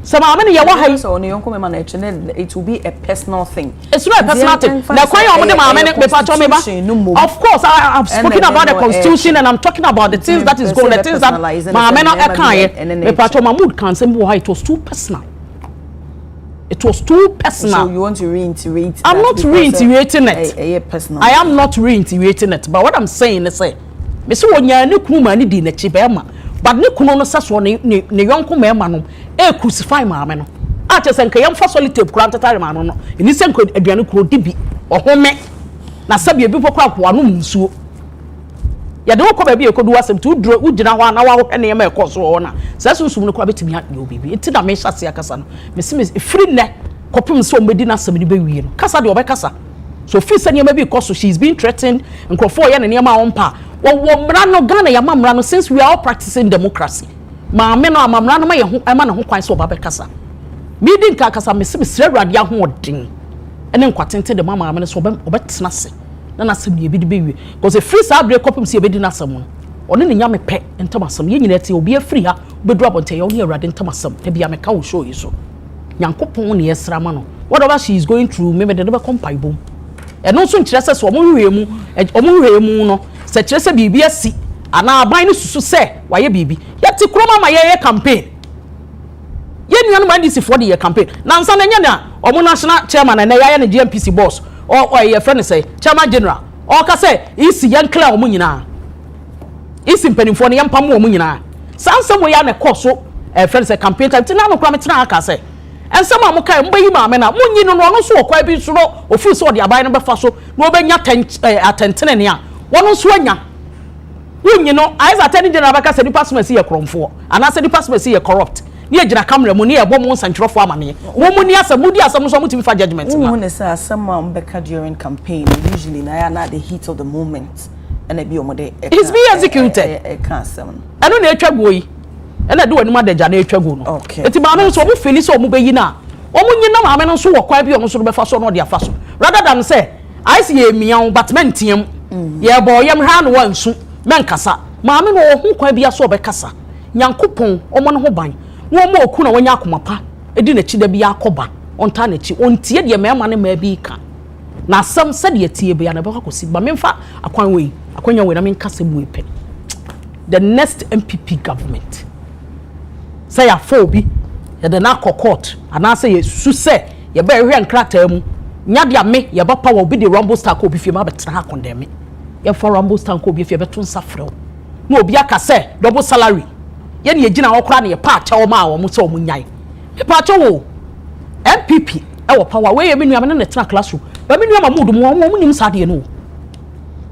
so maame ne ye wa hai so ne yonko mema na etwe ne it will be a personal thing it's not a personal thing na kwan ya omde maame ne me pacho me ba of course I have spoken about the constitution and I'm talking about the things that is going the things that maame no e kan ye me pacho Mahmood kan say why it was too personal. It was too personal. So you want to reiterate? I'm not reiterating it. Personal. I am not reiterating it. But what I'm saying is, me say when you ne kuma ni di na chibema, but ne kuno no saso ne yonko mema no e crucify maame no. A che se nka yam fa solitape kura ntata ma no no. Ni se nka aduane kuro dibi ohome na sabe bi pokwa kwa no nsuo. Ya de wokọ ba bi ekodu asem tu duro ugina ho na wa hwe ne yema ekoso ho na sa sunsum no kwa betimi ade obibi enti na me hyase akasa no me se free ne kopim so mbedi na asem ni be wie no kasa de obekasa so fi se ne yema bi ekoso she is being threatened nkrofo ye ne yema wonpa wo mra no Ghana ya mamra no since we are all practicing democracy ma me no amamra no ma ye ho ema na ho kwan so obekasa me di nka kasa me se sre awrade ahoden ene nkwatente de mama me so obetena se na asem ye bi de bewie because free sa break up se ye bedi na asem no one ne nyame pe entam asem ye nyina tie obi free ha bedu abonte ye one awrade entam asem e bia me ka wo show yi so nyankopon ne yesra ma no whatever she is going through me de be compare bom e no so nkire se so omo hwe mu no se kire se bibia si ana aban ne susu se waye bibi yeti kroma ma ye campaign ye nuanu ma ndisi for the campaign na nsa na nya na omo national chairman na ya ne GMPC boss or your friend say chairman general or ka say isi yan clear omo nyina isi mpanimfo ne yampam omo nyina sansem we ya na koso friend say campaign time tina no kwa metina aka say ensem amuka mbayi maame na munyi no no so okwa bi suro ofi so de aban no befa so no obenya atentene ne a wono so anya munyi no aiza ateni general baka say department ye kromfo ana say department ye corrupt ni ejira camera mu ni ebo mu nsantrofo amane wo mu ni asem mudi asem so mu timi fa judgment ma who say asem ambeka during campaign usually na the heat of the moment and e bi omode he's being executed e kan asem eno na etwago yi ena de wani ma deja na etwago no eti ma no so mu fini so mu beyi na omu nyina ma me no so wo kwa bi omu so be fa so no de afa so rather than say I see ye mian but mentiam ye bo yem ha no wansu menkasa ma me no ho kwa bi aso be kasa nyankopon omo no ho ban wo mo oku na wonya akomapa edi na chi da bi akoba onta na chi ontie de mema ne ma bi ka na asam se de tie bi ya na be kwakosi ba memfa akwan we akwanya we na menkasa mu epe the next MPP government say ya for bi ya de na court ana say ye su se ye be hwe nkrata mu nya de ame ye ba power obi de rumble star ko obi fie ma betena ha condemn ye for rumble star ko obi fie be tun safrel na obi aka say double salary ye ne gina okra ne ye pa acha o ma wo mo se o munyai e pa acha wo MPP e wo power we ye menu am na tena classroom ba menu am Mahmood mo nim sa de no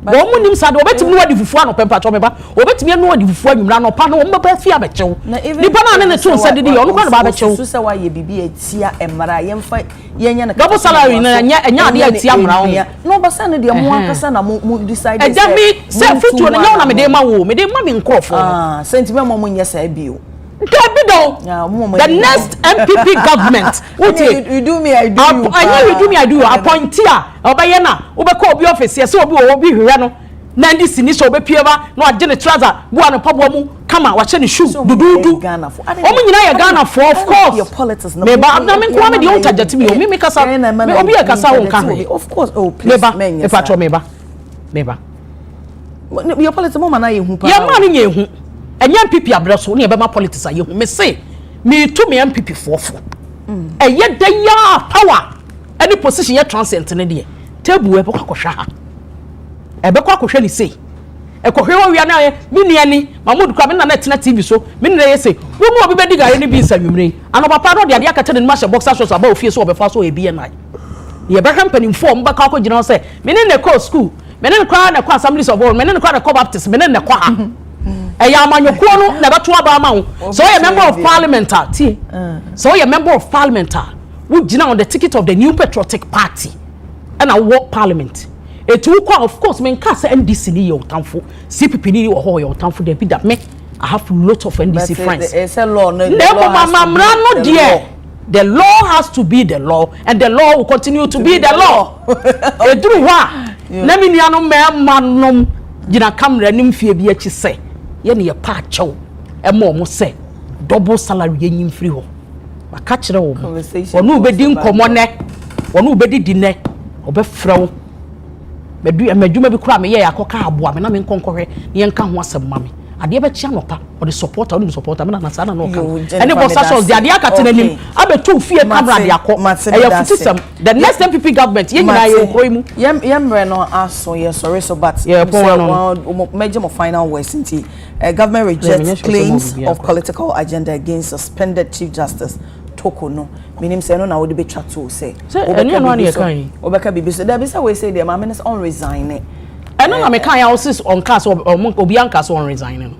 wo mu nim sa de obetimi no wadi fufu ano pempa acha me ba obetimi no wadi fufu anwumra no pa no mo ba fie abechew ni pa na ne tun se de yo no kwa ba abechew so se wa ye bibi etia emra ye mfa ye nya na double salary na nya ade atia mra wo no ba sa ne de mo ankasa na mo decide e ja mi se futu na nya na me de ma wo me de ma me nkrofo sentiment mo nya sa bio the next MPP government you do me I do you you do me I do you appointee obaye na obeka obi office ye se obi hwehwe no Nandi sinisho be pieva no agene trouser bo an pabo mu kama wa che ne shoe dududu omo nyina ya Ghana for of course your politics me ba na me kwa me de on tajati me o me kasa me obi e kasa won ka of course oh please me patro me ba your politics mo na ye hu pa ya ma ne ye hu enya MPP abreso ne ye be ma politics aye hu me say me to me MPP fofo eye dan ya power any position ya transcend ne de table e be kwa hwa ha ebekwa kohwe ni sei ekohwe wo wia na mini ani Mahmoud kwa me na net na TV so mini na yese wo mu obi bedi gare ni bi nsawumre ano papa no de ade akata ne ma hye boxer shorts aba ofie so obefa so ebi na ye be company form mbaka ko gina say mini ne call school mini ne kwa na kwa assemblies of all mini ne kwa na call baptist mini ne kwa ha eya amanyoko no na beto aba ma wo so ye member of parliament tie so ye member of parliament wo gina on the ticket of the new patriotic party and a work parliament etu kwa of course men ka say NDC ni your tamfo CPP ni wo ho your tamfo dey be that me I have a lot of NDC friends it's a law no the law has to be the law and the law will continue to be the law edru wa na me nua no me manom gina camera nim fie bi achi say ye ne ye pa chew e mo mo say double salary yin free ho maka kire wo onu bedi nkomo ne onu bedi di ne obefrew meduma bi kura me ye yakoka aboa me na me nkonkohwe ne enka ho asem ma me ade be chia no pa o de supporter me na sa na no ka ene bossa so de ade akate nanim abetu fie camera de akọ e system the next MPP government ye nyina ye kroi mu yemre no aso ye sorry so but major final words nti government rejects claims of political agenda against suspended Chief Justice Toko no minim say no na wo de betwa to say obeka bibi so there be say we say the man is on resign eno na me kan ya osis on cast obi an cast on resign no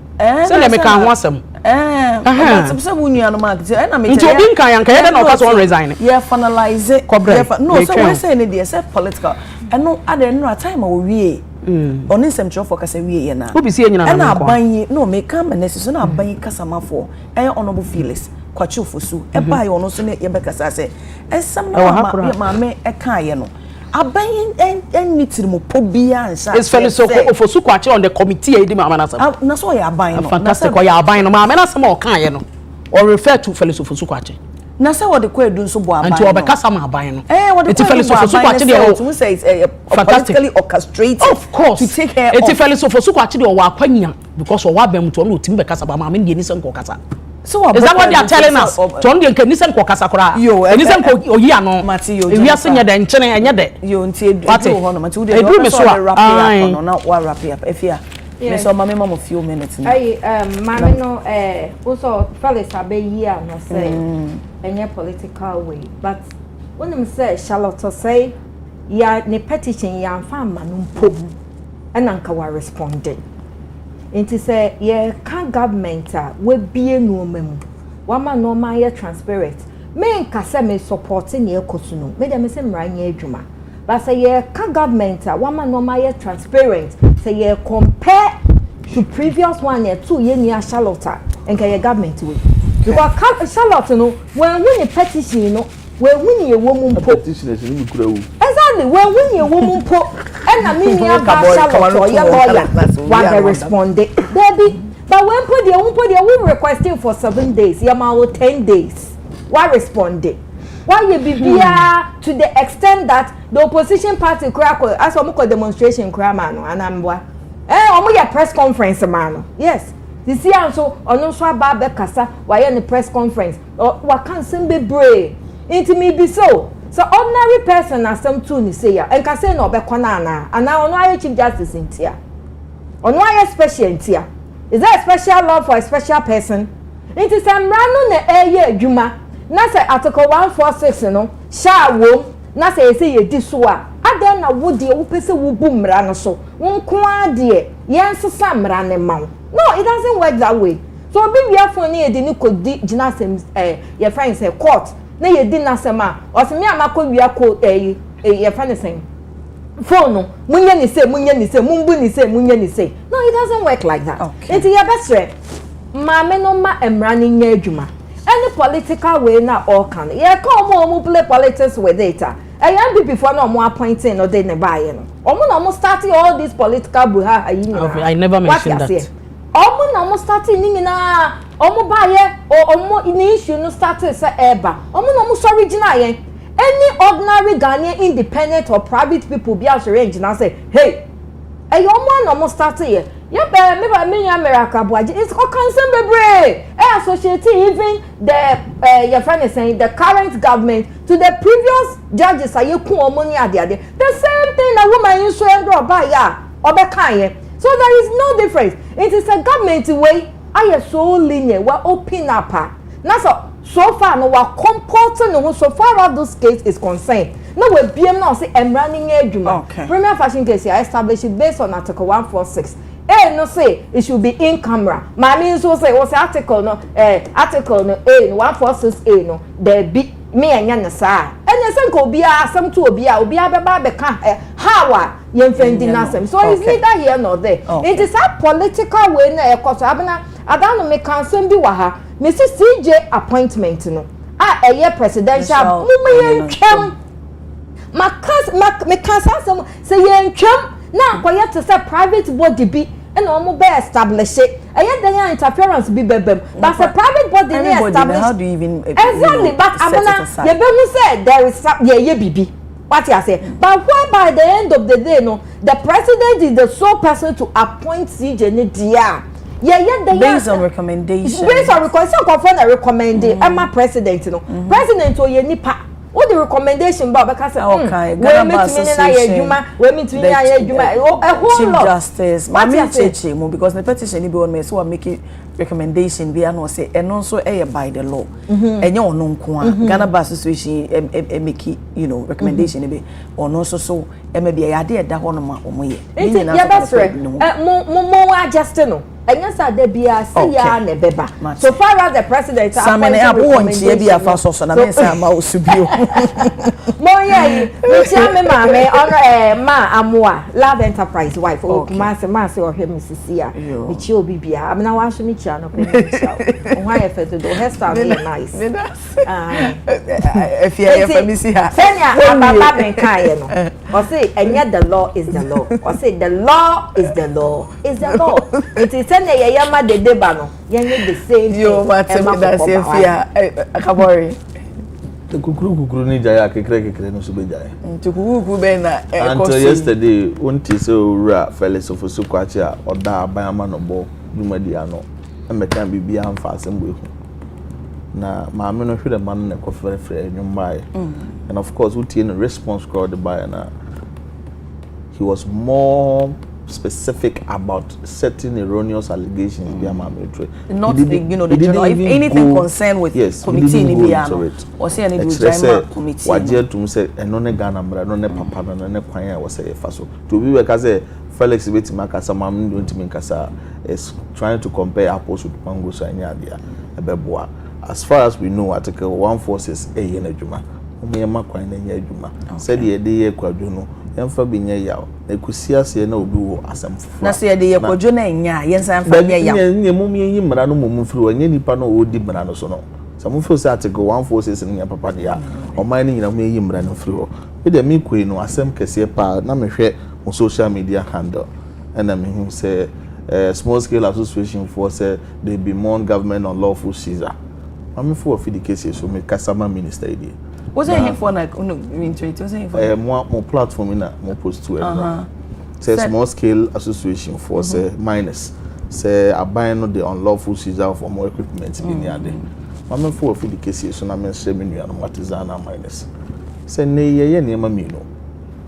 say le me kan ho asem but say wunu no mark na me nti obi kan yan kan na cast on resign yeah finalize no so we say ne say political eno ade no time wo wie oni nsem tro for kasa wie ye na obi si enyina na aban no me kan menesi so na aban kasamafo honorable Phyllis kwachi ofosu e ba ye ono so ne ye bekasa se esam na ma me e kan ye no aban enitiri mo pobia ansa it's Phyllis ofosu kwachi on the committee e di ma na sam na so ye aban no fantastic o ye aban no ma me na sam o kan ye no or refer to Phyllis ofosu kwachi na say what the kwe do so bo aban anti obekasa ma aban no what the Phyllis ofosu kwachi de o say it's politically orchestrated of course to take care of Phyllis ofosu kwachi de o wa kwanya because o wa bam to no timi bekasa ba ma me de ni se nko kasa. So is that what they are telling us? Ton de nke nisen ko kasa kora. Nisen ko oyi ano. Ewi asenya de nchene enye de. Yo nti edu ho no mati wo de wrap up no na wa wrap up efia. Me so mama mama few minutes now. Mama no also Phyllis abeyi no say enye political way but when them say Charlotte say ya ne petition ya amfa manum pom and anka wa responded. Inti say ye can government we bie no memu wama no ma ye transparent me nka say me support ne ekosu no me dem say mranya adwuma but say ye can government wama no ma ye transparent say ye compare to previous one ye two ye ni Charlotte nka ye government we because Charlotte no when win petition no when win ye wo mu petition is ni kura wu exactly when win ye wo mu po na me ni aba Charlotte ye lawyer what they responded baby but when put we requesting for 7 days ya ma 10 days what responded why you be to the extent that the opposition party crack as we call demonstration crack man anambwa omo ya press conference man yes this year so ono so aba be kasa why any press conference wa kan sembe brave into me be so ordinary person as some too ni say ya enka say no be kwana ana ono aye Chief Justice ntia ono aye special ntia is there a special law for a special person it is amrano na eye adwuma na say article 146 no sha wo na say ye di so a adan na wo de wo pese wo bu mra no so wonko ade yensesa mra ne maw no it doesn't work that way so be we afo na ye di ni kodi gina sem your friend say court na ye di na sem a o se me amako wi ako your friend say phone no munye ni say mumbu ni say munye ni say no it doesn't work like that okay. It your best friend mama no ma emra ni nya adwuma any political way na all can ye come mo play politics with it MPP for no more appointing no dey ne buy no omo starting all this political buha I never mentioned that. Omo starting ni nyina omo buy omo ni issue no started say eba omo sorry gina yen any ordinary Ghanaian independent or private people be as range now say hey omo started here yeah but me America boaji it's all concern bebre associating even the your friend is saying the current government to the previous judges are you omo ni ade the same thing that woman you so endro buy ya obeka so there is no difference. It is a government way I so linear we open up now so far no we comporting no so far as this case is concerned no we BM now say I'm running eduma premier fashion case I established it based on article 146 no say it should be in camera my means so say what's article no article no 146A no there be me anya na saa enya se nko bia asem to obia beba be ka how yen fendi na asem so it's neither here nor there it is a political way na ekoso abana adanu me cancel bi wa ha me si CJ appointment no eye presidential mu yen twem me cancel asem say yen twem na koye to say private body bi and omo be establish it then interference be bebem but a private body they establish how do you even exactly but amana you be who say there is yeah bibi what you say but why by the end of the day no the president is the sole person to appoint CJ ne dia based on recommendation confirm the recommendation am president no president o ye nipa what the recommendation ba because okay Ghana Bar Association we meet me na adwuma a whole lot justice mama cheche mo because the petition be on me so make recommendation be no say eno so by the law enye ono nko a Ghana Bar Association make recommendation be ono so be ya de da ho no ma omo ye yeah that's right mo adjust no enya sa de bia say ya na beba so far as the president samene abo wonchie bia fa so na me say ama osubio mo ye me tia me ma me ono ma amoa love enterprise wife o kuma se o hwe misisi a me chi obi bia amna wa so me chi no pe me chi o wa ye fe to do hairstyle be nice if you for me see her senya ababa ben kai no o say enya the law is the law o say the law is the law is the law it is send ye yama de deba no yenye the same yo matem da se fia akabori the kukuru ni jaya kekere no so be jaya kukuru be na until yesterday unti so ra Felix ofosu kwachi a oda abayama no bo dumadi ano emeka bibia amfa asembo ehu na maame no hwede man na kofrefre enwumbae and of course utie no response crowd by na he was more specific about certain erroneous allegations via Mametwe. Not the journal. If anything concerned with committee in Ibiano, or say any committee. Wajia to say enone Ghana mbra no ne papa no ne kwan ya wose ye faso. To be we kaze Felix Betimaka samam don't mean kasa is trying to compare apples with mangoes so any idea ebeboa. As far as we know, Article 146 a yen adwuma. Omiyema kwan na yen adwuma. Said ye de ye kwadwo no emfa binye yaw ekusia se na odu asem fufu na se de ye kwadwo na nya yensa emfa binye yaw nye mum yen mra no mum firi wanye nipa no odi mra no so no some feel say Article 146 nya papa dia oman ni nyina mu yen mra no firi ho we de mi koi no asem kese pa na mehwe on social media handle and me hu say small scale association for say they be more government unlawful seizure am for the case so me kasama minister idi was it here for like no interest was it for more platform in more post to say small scale association for say minus say aban no the unlawful seizure for more equipment in the other am for the case so na me share me no artisan minus say ne ye ne ma me no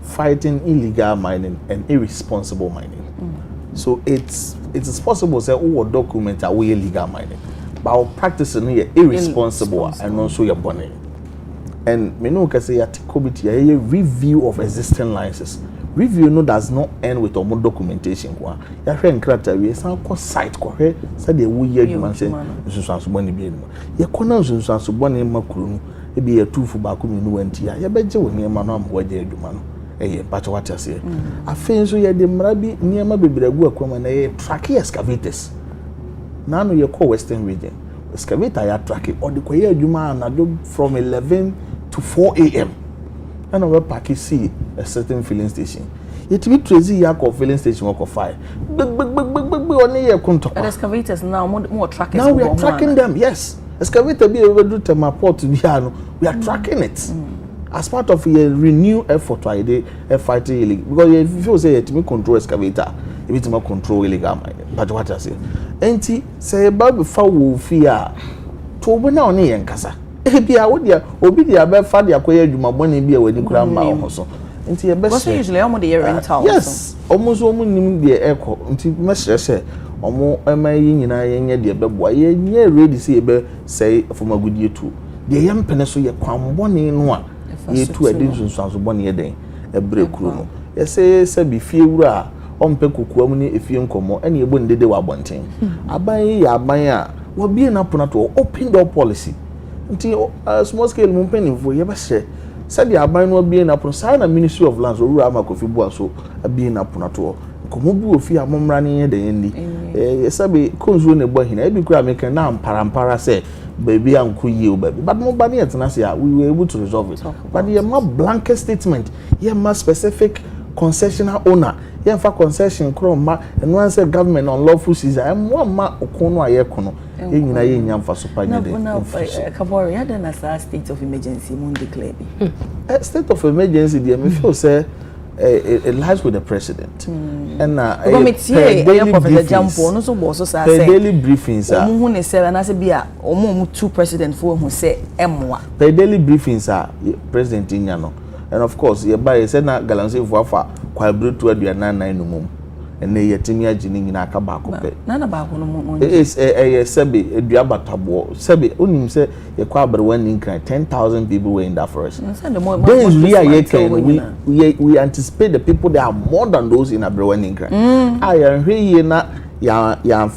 fighting illegal mining and irresponsible mining so it is possible say who document are we illegal mining but practicing here irresponsible and also your money. And me know say at committee a review of existing licenses. Review no does not end with omo documentation kwa. Ya hwe nkrata we san ko site ko hwe say dey wo ye adwuma say nsunsuanso boni bi enu. Ye kona nsunsuanso boni makuru no e bi ye tufu ba ko menu wanti ya. Ye beje wo niema no am waje adwuma no. Eye pacho what you say. Afen so ye de mra bi niema bebregu akwama na ye track excavators. Na no ye ko western region. Excavator ya track or the koye adwuma na do from 11 to 4 a.m. and we park see a certain filling station. It be crazy yak of filling station work of fire. Big only year contact. But excavators now more trackers. Now we are tracking them, yes. Excavator be able to do port to be we are tracking it. As part of a renewed effort to fight illegal. Because if you say to me control excavator, if it's more control illegal mining. But what I say, enti say about before we fear to open on the Yankasa. Ebi a wodia obi dia be fa dia koye adwuma boni bi a wani kura mba ho so nti ye be se usually omo de rental yes omo so omo nim de eko nti me hye omo ema yi nyina ye nye de beboa ye nye ready say be say from agudie tu de ye mpene so ye kwan boni no a ye tu ade nsunsu boni ye den ebre kuro no ye say bi fie wura ompe kokua mu ni efie nkomo ene ye boni dede wa bonten aban ya aban a wo bie na pona to open door policy nti small scale mo penny for ye ba hye said the aban no bie na pona na Ministry of Lands owura amakofi bua so abie na pona to komo bu ofi amomra ne ye den ni sabe konzo ne bo hina e bi kura meka na amparampara say baby anko yi o baby but mo ba ne yetena say we were able to resolve it but ye ma blanket statement ye ma specific concessional owner ye fa concession kro ma eno an say government unlawful seizure e mo ma okono aye kono e nyina ye nya mfa so pa nyade Kabori had an state of emergency mo declare bi state of emergency dey me feel say it lies with the president and daily briefings omo ne say na say bia omo two president for who say emwa per daily briefings president nya no and of course ye buy say na galamsey for afa kwabretu aduanan no mum and ye timi agini nyina aka ba ko pe na ba ko no mo is sebe adua batabo sebe onim say ye kwa abrewan nkran 10,000 people were in that forest then we anticipate the people there are more than those in abrewan nkran hwe na ya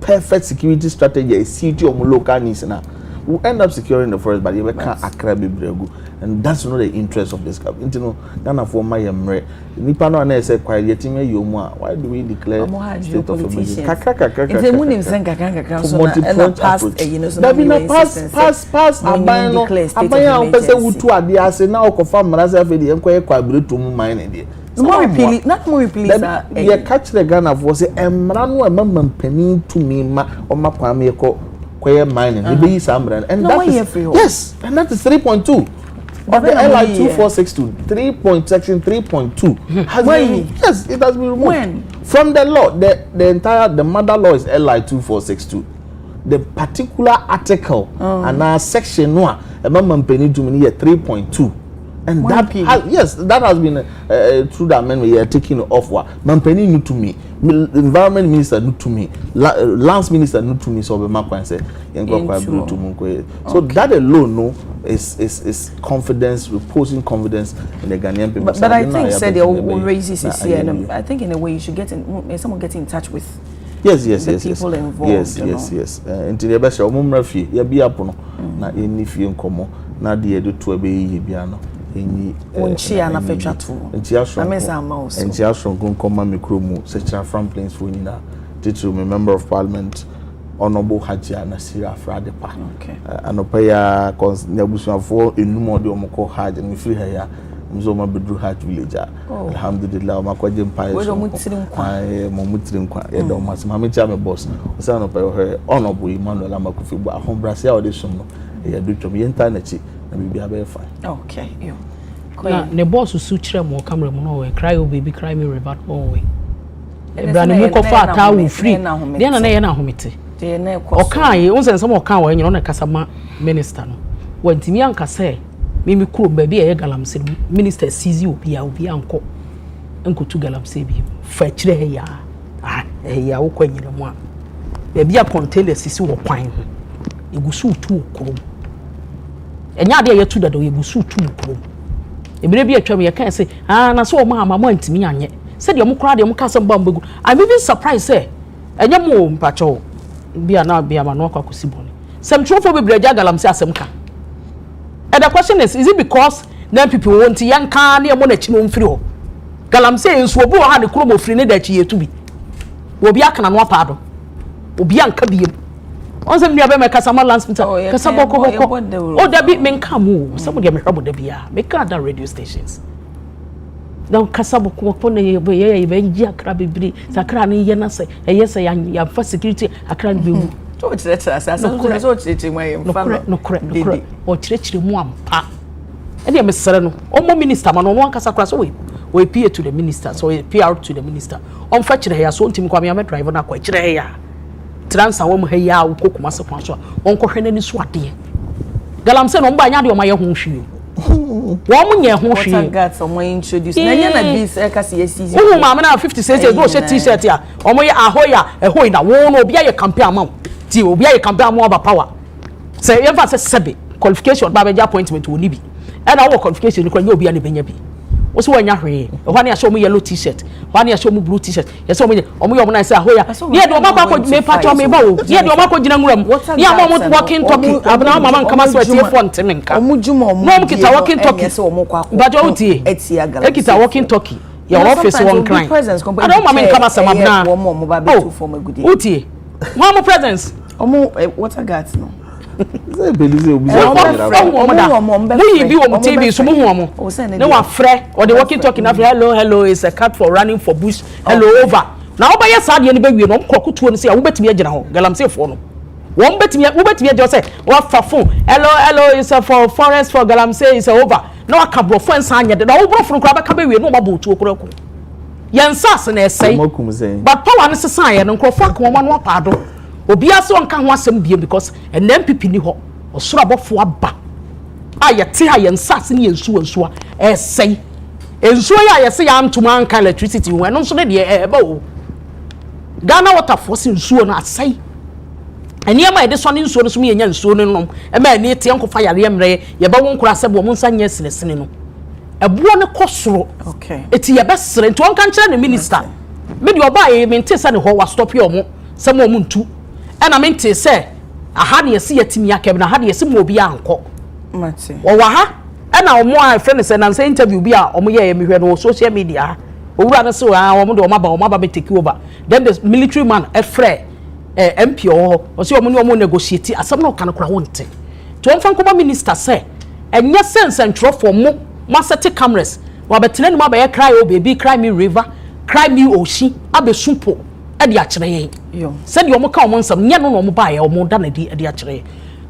perfect security strategy is city of local needs na we end up securing the forest but you can't akra bebregu and that's not the interest of this government. You know, Ghana for my emre nipa no na say kwai yetime yomu a why do we declare state of emergency it's mu nim sen kakaka so na past you know so pass aban no aban a pese wutu ade ase na okofa mrasa afi de enkoye kwa bretu mu man na de more repeat ye catch the Ghana for say emra no emam panin to me ma o makwa me ko kwaye mining e be samran and that is yes and that is 3.2 of the LI 2462 section 3.2 has been yes it has been removed when? From the law the mother law is LI 2462 the particular article and section no emam panin to me 3.2 and that yes that has been through the amendment we are taking off what mampeni new to me environment minister new to me lands minister new to me so be makwan say so that alone no is confidence reposing confidence in the Ghanaian people but I think said they will raise this here and I think in a way you should someone get in touch with yes people involved yes until the best omumra fie ya bia pono na eni fie nkomo na de do to abeyi bia no eni onchia na fetwato amesa mouse entia shonko koma mikromu secha from plains for nyina to member of parliament honorable Hajia Nasir Afradepa anopa ya nyabusuafo enumo de omko haj ni free haya mzoma bedru haj village alhamdulillah makwaje mpaye we do mutirim kwa e do masima me cha me boss osa anopa yo honorable Emmanuel Amakufi bu ahombrase a ode sum no e ya do twom yenta na chi na bibia be fine okay yo na ne boss su kire mo camera mo no we cry o baby cry me revert all way brand mu ko fa ta wo free de na ye na homete de na okan ye unsen some okan wa nyino na kasama minister no wantimi anka say mimi kuro ba bi ye galamse minister sizi obi anko enkotu galamse bi fa kire he ya ya wo kwa nyina mu a ba bi a container sisi wo kwan ho egusu tu okoro enya de ye tu dado egusu tu okoro ebire bi atwa me ye kan say na so o ma antimi anye said you mukra de muka some bambegu I'm even surprised say enye mo mpacho bia na bia ma no kwakusi boni some trofo be breja galamse asemka and the question is it because then people want yanka na mo na chi no mfiri ho galamse enso obi o ha de kuro mo firi ne da chi yetu bi obi aka na no apado obi anka biem On some near me Casama Lanspeter, Casaboko. Oh, there be men come. Some of them are about the beer. Make other radio stations. Now Casaboko upon a year, crabby brie, Sacrani Yanasa, a yes, I am for security, I can't be. Towards that, as no correct, or treachery one pa. And dear Miss Sereno, or minister, man, one Casacras away. We appear to the minister, so we appear to the minister. Unfortunately, I saw him come here, driver, not quite here. Trans a woman here, who cook Master François, Uncle Henry Swati. Galam said, on by your my own shoe. Woman, your home shoe. Got someone introduced. This, oh, Mamma, 56 years, go set t-shirt here. Or my ahoya, a hoina, won't be a compare amount. Tea will be a compare more about power. Say, if I say Sebi, qualification, Babaja appointment to Nibi. And our qualification, you can go be any benyabi. What's one yahoo? One year show me yellow t-shirt, 1 year show me blue t-shirt. Yes, so many. Oh, when I say, Hoya, yeah, the Mako may patch on me bow. Yeah, the Mako Jinam. Yeah, Mamma walking talking. Abna Mamma come as well. Phone Timinka. Mujumo, Momkita walking talking. But Oti, Ekita walking talking. Your office won't cry. I don't want come as a mabna. Uti, one more presents. What I got no. We be on TV, so no one fret or the walking talking after hello is a cat for running for bush. Hello over. Now by your side, you baby, no cock to say, I will bet me a general. Galam say for no. Won't bet me, just say, what for phone? Hello is for forest for Galam say is over. No, I can't bro friends hang the over from Crabba Cabby, no bubble to Okoro. Yan Sasson say, but power necessary and Crofak one pardon. Obia so nka ho asem biem because enem pipi ni ho osoro abofo aba ayete ha yensase ne yensuwa sei ensuwa ya yese ya ntuma anka electricity ho eno so ne de eba o Ghana water force nsuwa no asai eni ama ede so ne nsuwa no so me yenya nsuwa no nom e ma eni tie nkofa yare emre ye ba won kura sebo mo nsanya sinesine no ebuo ne kosoro okay eti ye besere nti won kan kire ne minister me de oba ye mentese ne ho wa stop ye omo samo omo ntu and I mean to say, I had a see a team cabin, I had a sim will be uncle. Matty. Or waha? And our more friends and say interview be our no social media. Or rather so I want to mama take over. Then the military man, a friend, MP or so many more negotiating as some no kind of wanting. To one minister say, and yes sense and trough for more master take cameras. While between my baby cry oh baby, cry me river, cry me ocean, abe sumpo. Edi achire yo said you omoka omonsam nya no no ba ya omo da na edi achire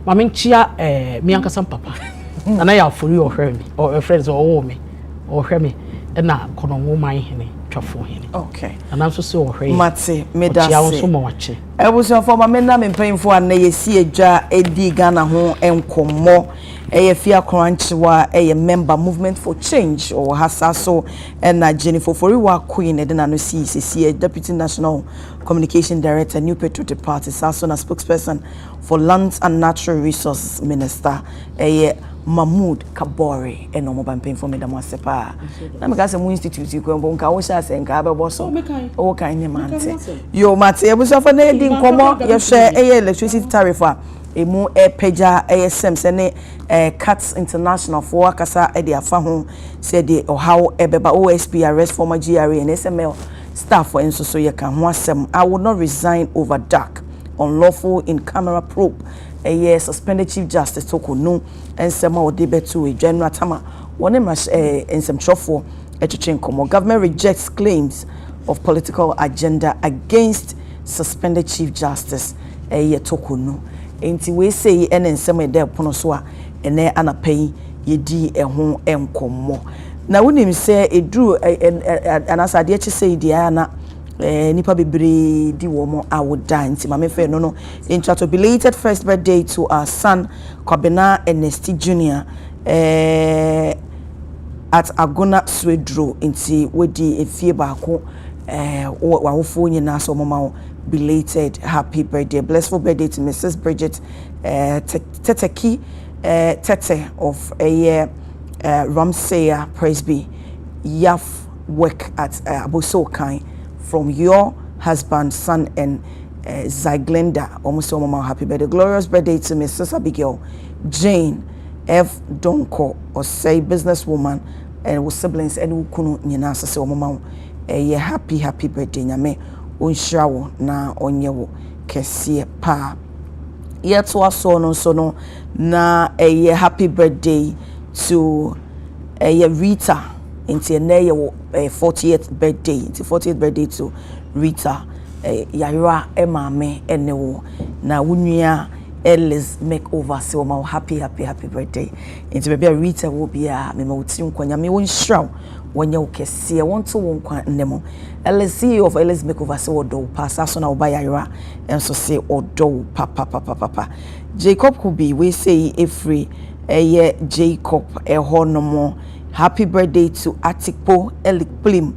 ma me nchia mi ankasa papa na ya afori ohwe mi or friends or me ohwe mi na kono wo man hene twafo hene okay ana so se ohwe mate medase ya wo so mo wache ebuso for ma me na me mpanyimfo an na yesi edwa edi Ghana ho enkomo fia kranchwa member movement for change or hasaso na Jennifer Foriwa Queen edena no CCC deputy national communication director New Patriotic Party saso na spokesperson for lands and natural resources minister Mahmoud Kabore eno mo bampen for medam asepa na me ka se mu institute ko mbo nka wo sha se nka be boso o kan ni mante yo mate ebuso for na edi nkomo ye hwe electricity tariff emu peja ASM se ne Cats International for akasa e de afa ho se de ohaw ebeba OSP arrest former GRA and SML staff for enso so ye kan ho asem I will not resign over dark unlawful in camera probe suspended Chief Justice Tokono ensema ode betu General Tama woni mash ensem trofo etwetwe nkomo government rejects claims of political agenda against suspended Chief Justice Tokono enti we say ensem ede pono so a ene anapai yedi eho enkomo na wonim se edru anasa de eche say dia na nipa bebre di wo mo awoda nti mame fe no no to belated first birthday to our son Kwabena Ernesti Jr. At Agona Swedro nti wedi efie baako wawofo nyina so mama belated happy birthday blessful birthday to Mrs. Bridget Teteki Tete of Ramsaya Presby Yaf work at Abosokai from your husband, son, and Zyglenda. Almost all mama happy birthday. Glorious birthday to Mrs. Abigail Jane F. Donko, or say businesswoman, and with siblings and ukunu nyinasa say mama happy birthday nyame unshawo na onyewo kesiye pa yet was no so no na a happy birthday to a Rita into a 40th birthday, into 40th birthday to Rita. Yaira Emame Enewo na wunya Ellis makeover so my happy birthday. Into baby Rita will be a me utim kwanya me won shrow when you kese want to won kwa nemo. Ellis CEO of Ellis makeover so odo pass so na oba Yaira and so say odo papa. Jacob could be we say every Jacob honomo. Happy birthday to Atikpo Elikplim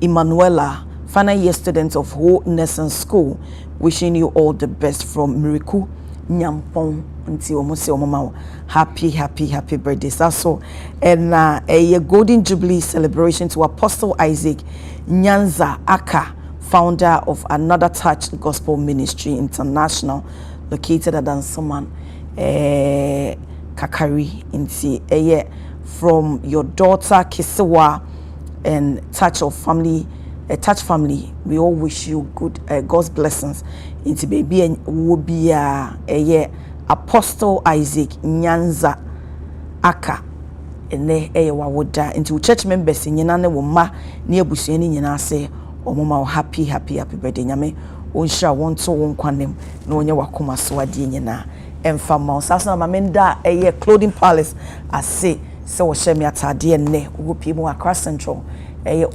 Emanuela, final year student of Ho Nelson School. Wishing you all the best from Miriku Nyampong until Omose. Happy birthday. So and a Golden Jubilee celebration to Apostle Isaac Nyanza Aka, founder of Another Touch Gospel Ministry International, located at Dansoman Kakari inti from your daughter Kisewa and Touch family, we all wish you good God's blessings into baby and will be Apostle Isaac Nyanza Aka and wa woda into church members in Yanane Woma near Busiani Yana say or mama happy birthday nyame onsha won to won kwanem no nya wakoma so ade nyina emfa ma sasa ma menda clothing palace ase se wo hye me atade ne wo piemu Accra Central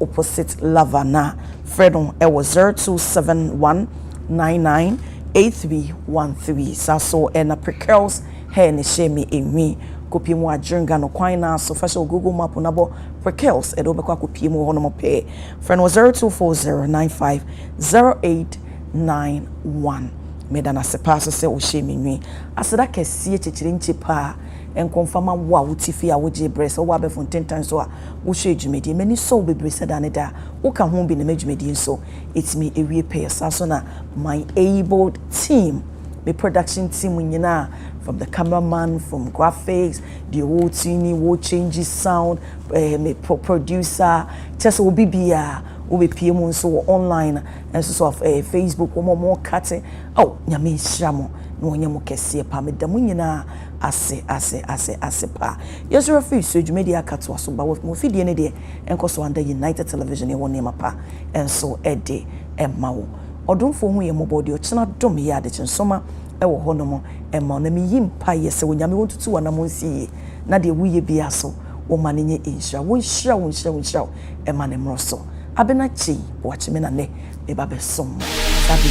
opposite Lavana Fredon was 0271998313 saso na precals hair ne hye me enwi kopiemu adrenga no kwan na so fashion Google map na bo precals edo be kwa kopiemu ho no mo pe friend was 0240950891 medana se paso se o hye me nwi aseda kese chechire nchipa en confirma wo a wotifi a woje bress wo abe fonten tan so a wo hye dwumedi mani so bebre seda ne da wo ka ho bi na madwumedi so etimi ewie pay saso na my able team, my production team nyina, from the cameraman, from graphics, the whole team, wo change sound, my producer, just will be PM so online and so of Facebook more cutting. Oh, nyame shamo no nyamo kese pa me da munyina ase pa. Yes refi so dwumedi akatwa so ba wo fidie ne de enkoso under United Television e won pa and so ede emma wo. Odumfo hu ye mobodi o chena dom ye Adekye Nsroma ewo honomo emma na me yimpa ye se wonyame wontutu wana monsi na de wuye bia so wo manenye insha won hira emma ne mroso abenachi wo chime na ne e ba be som sabi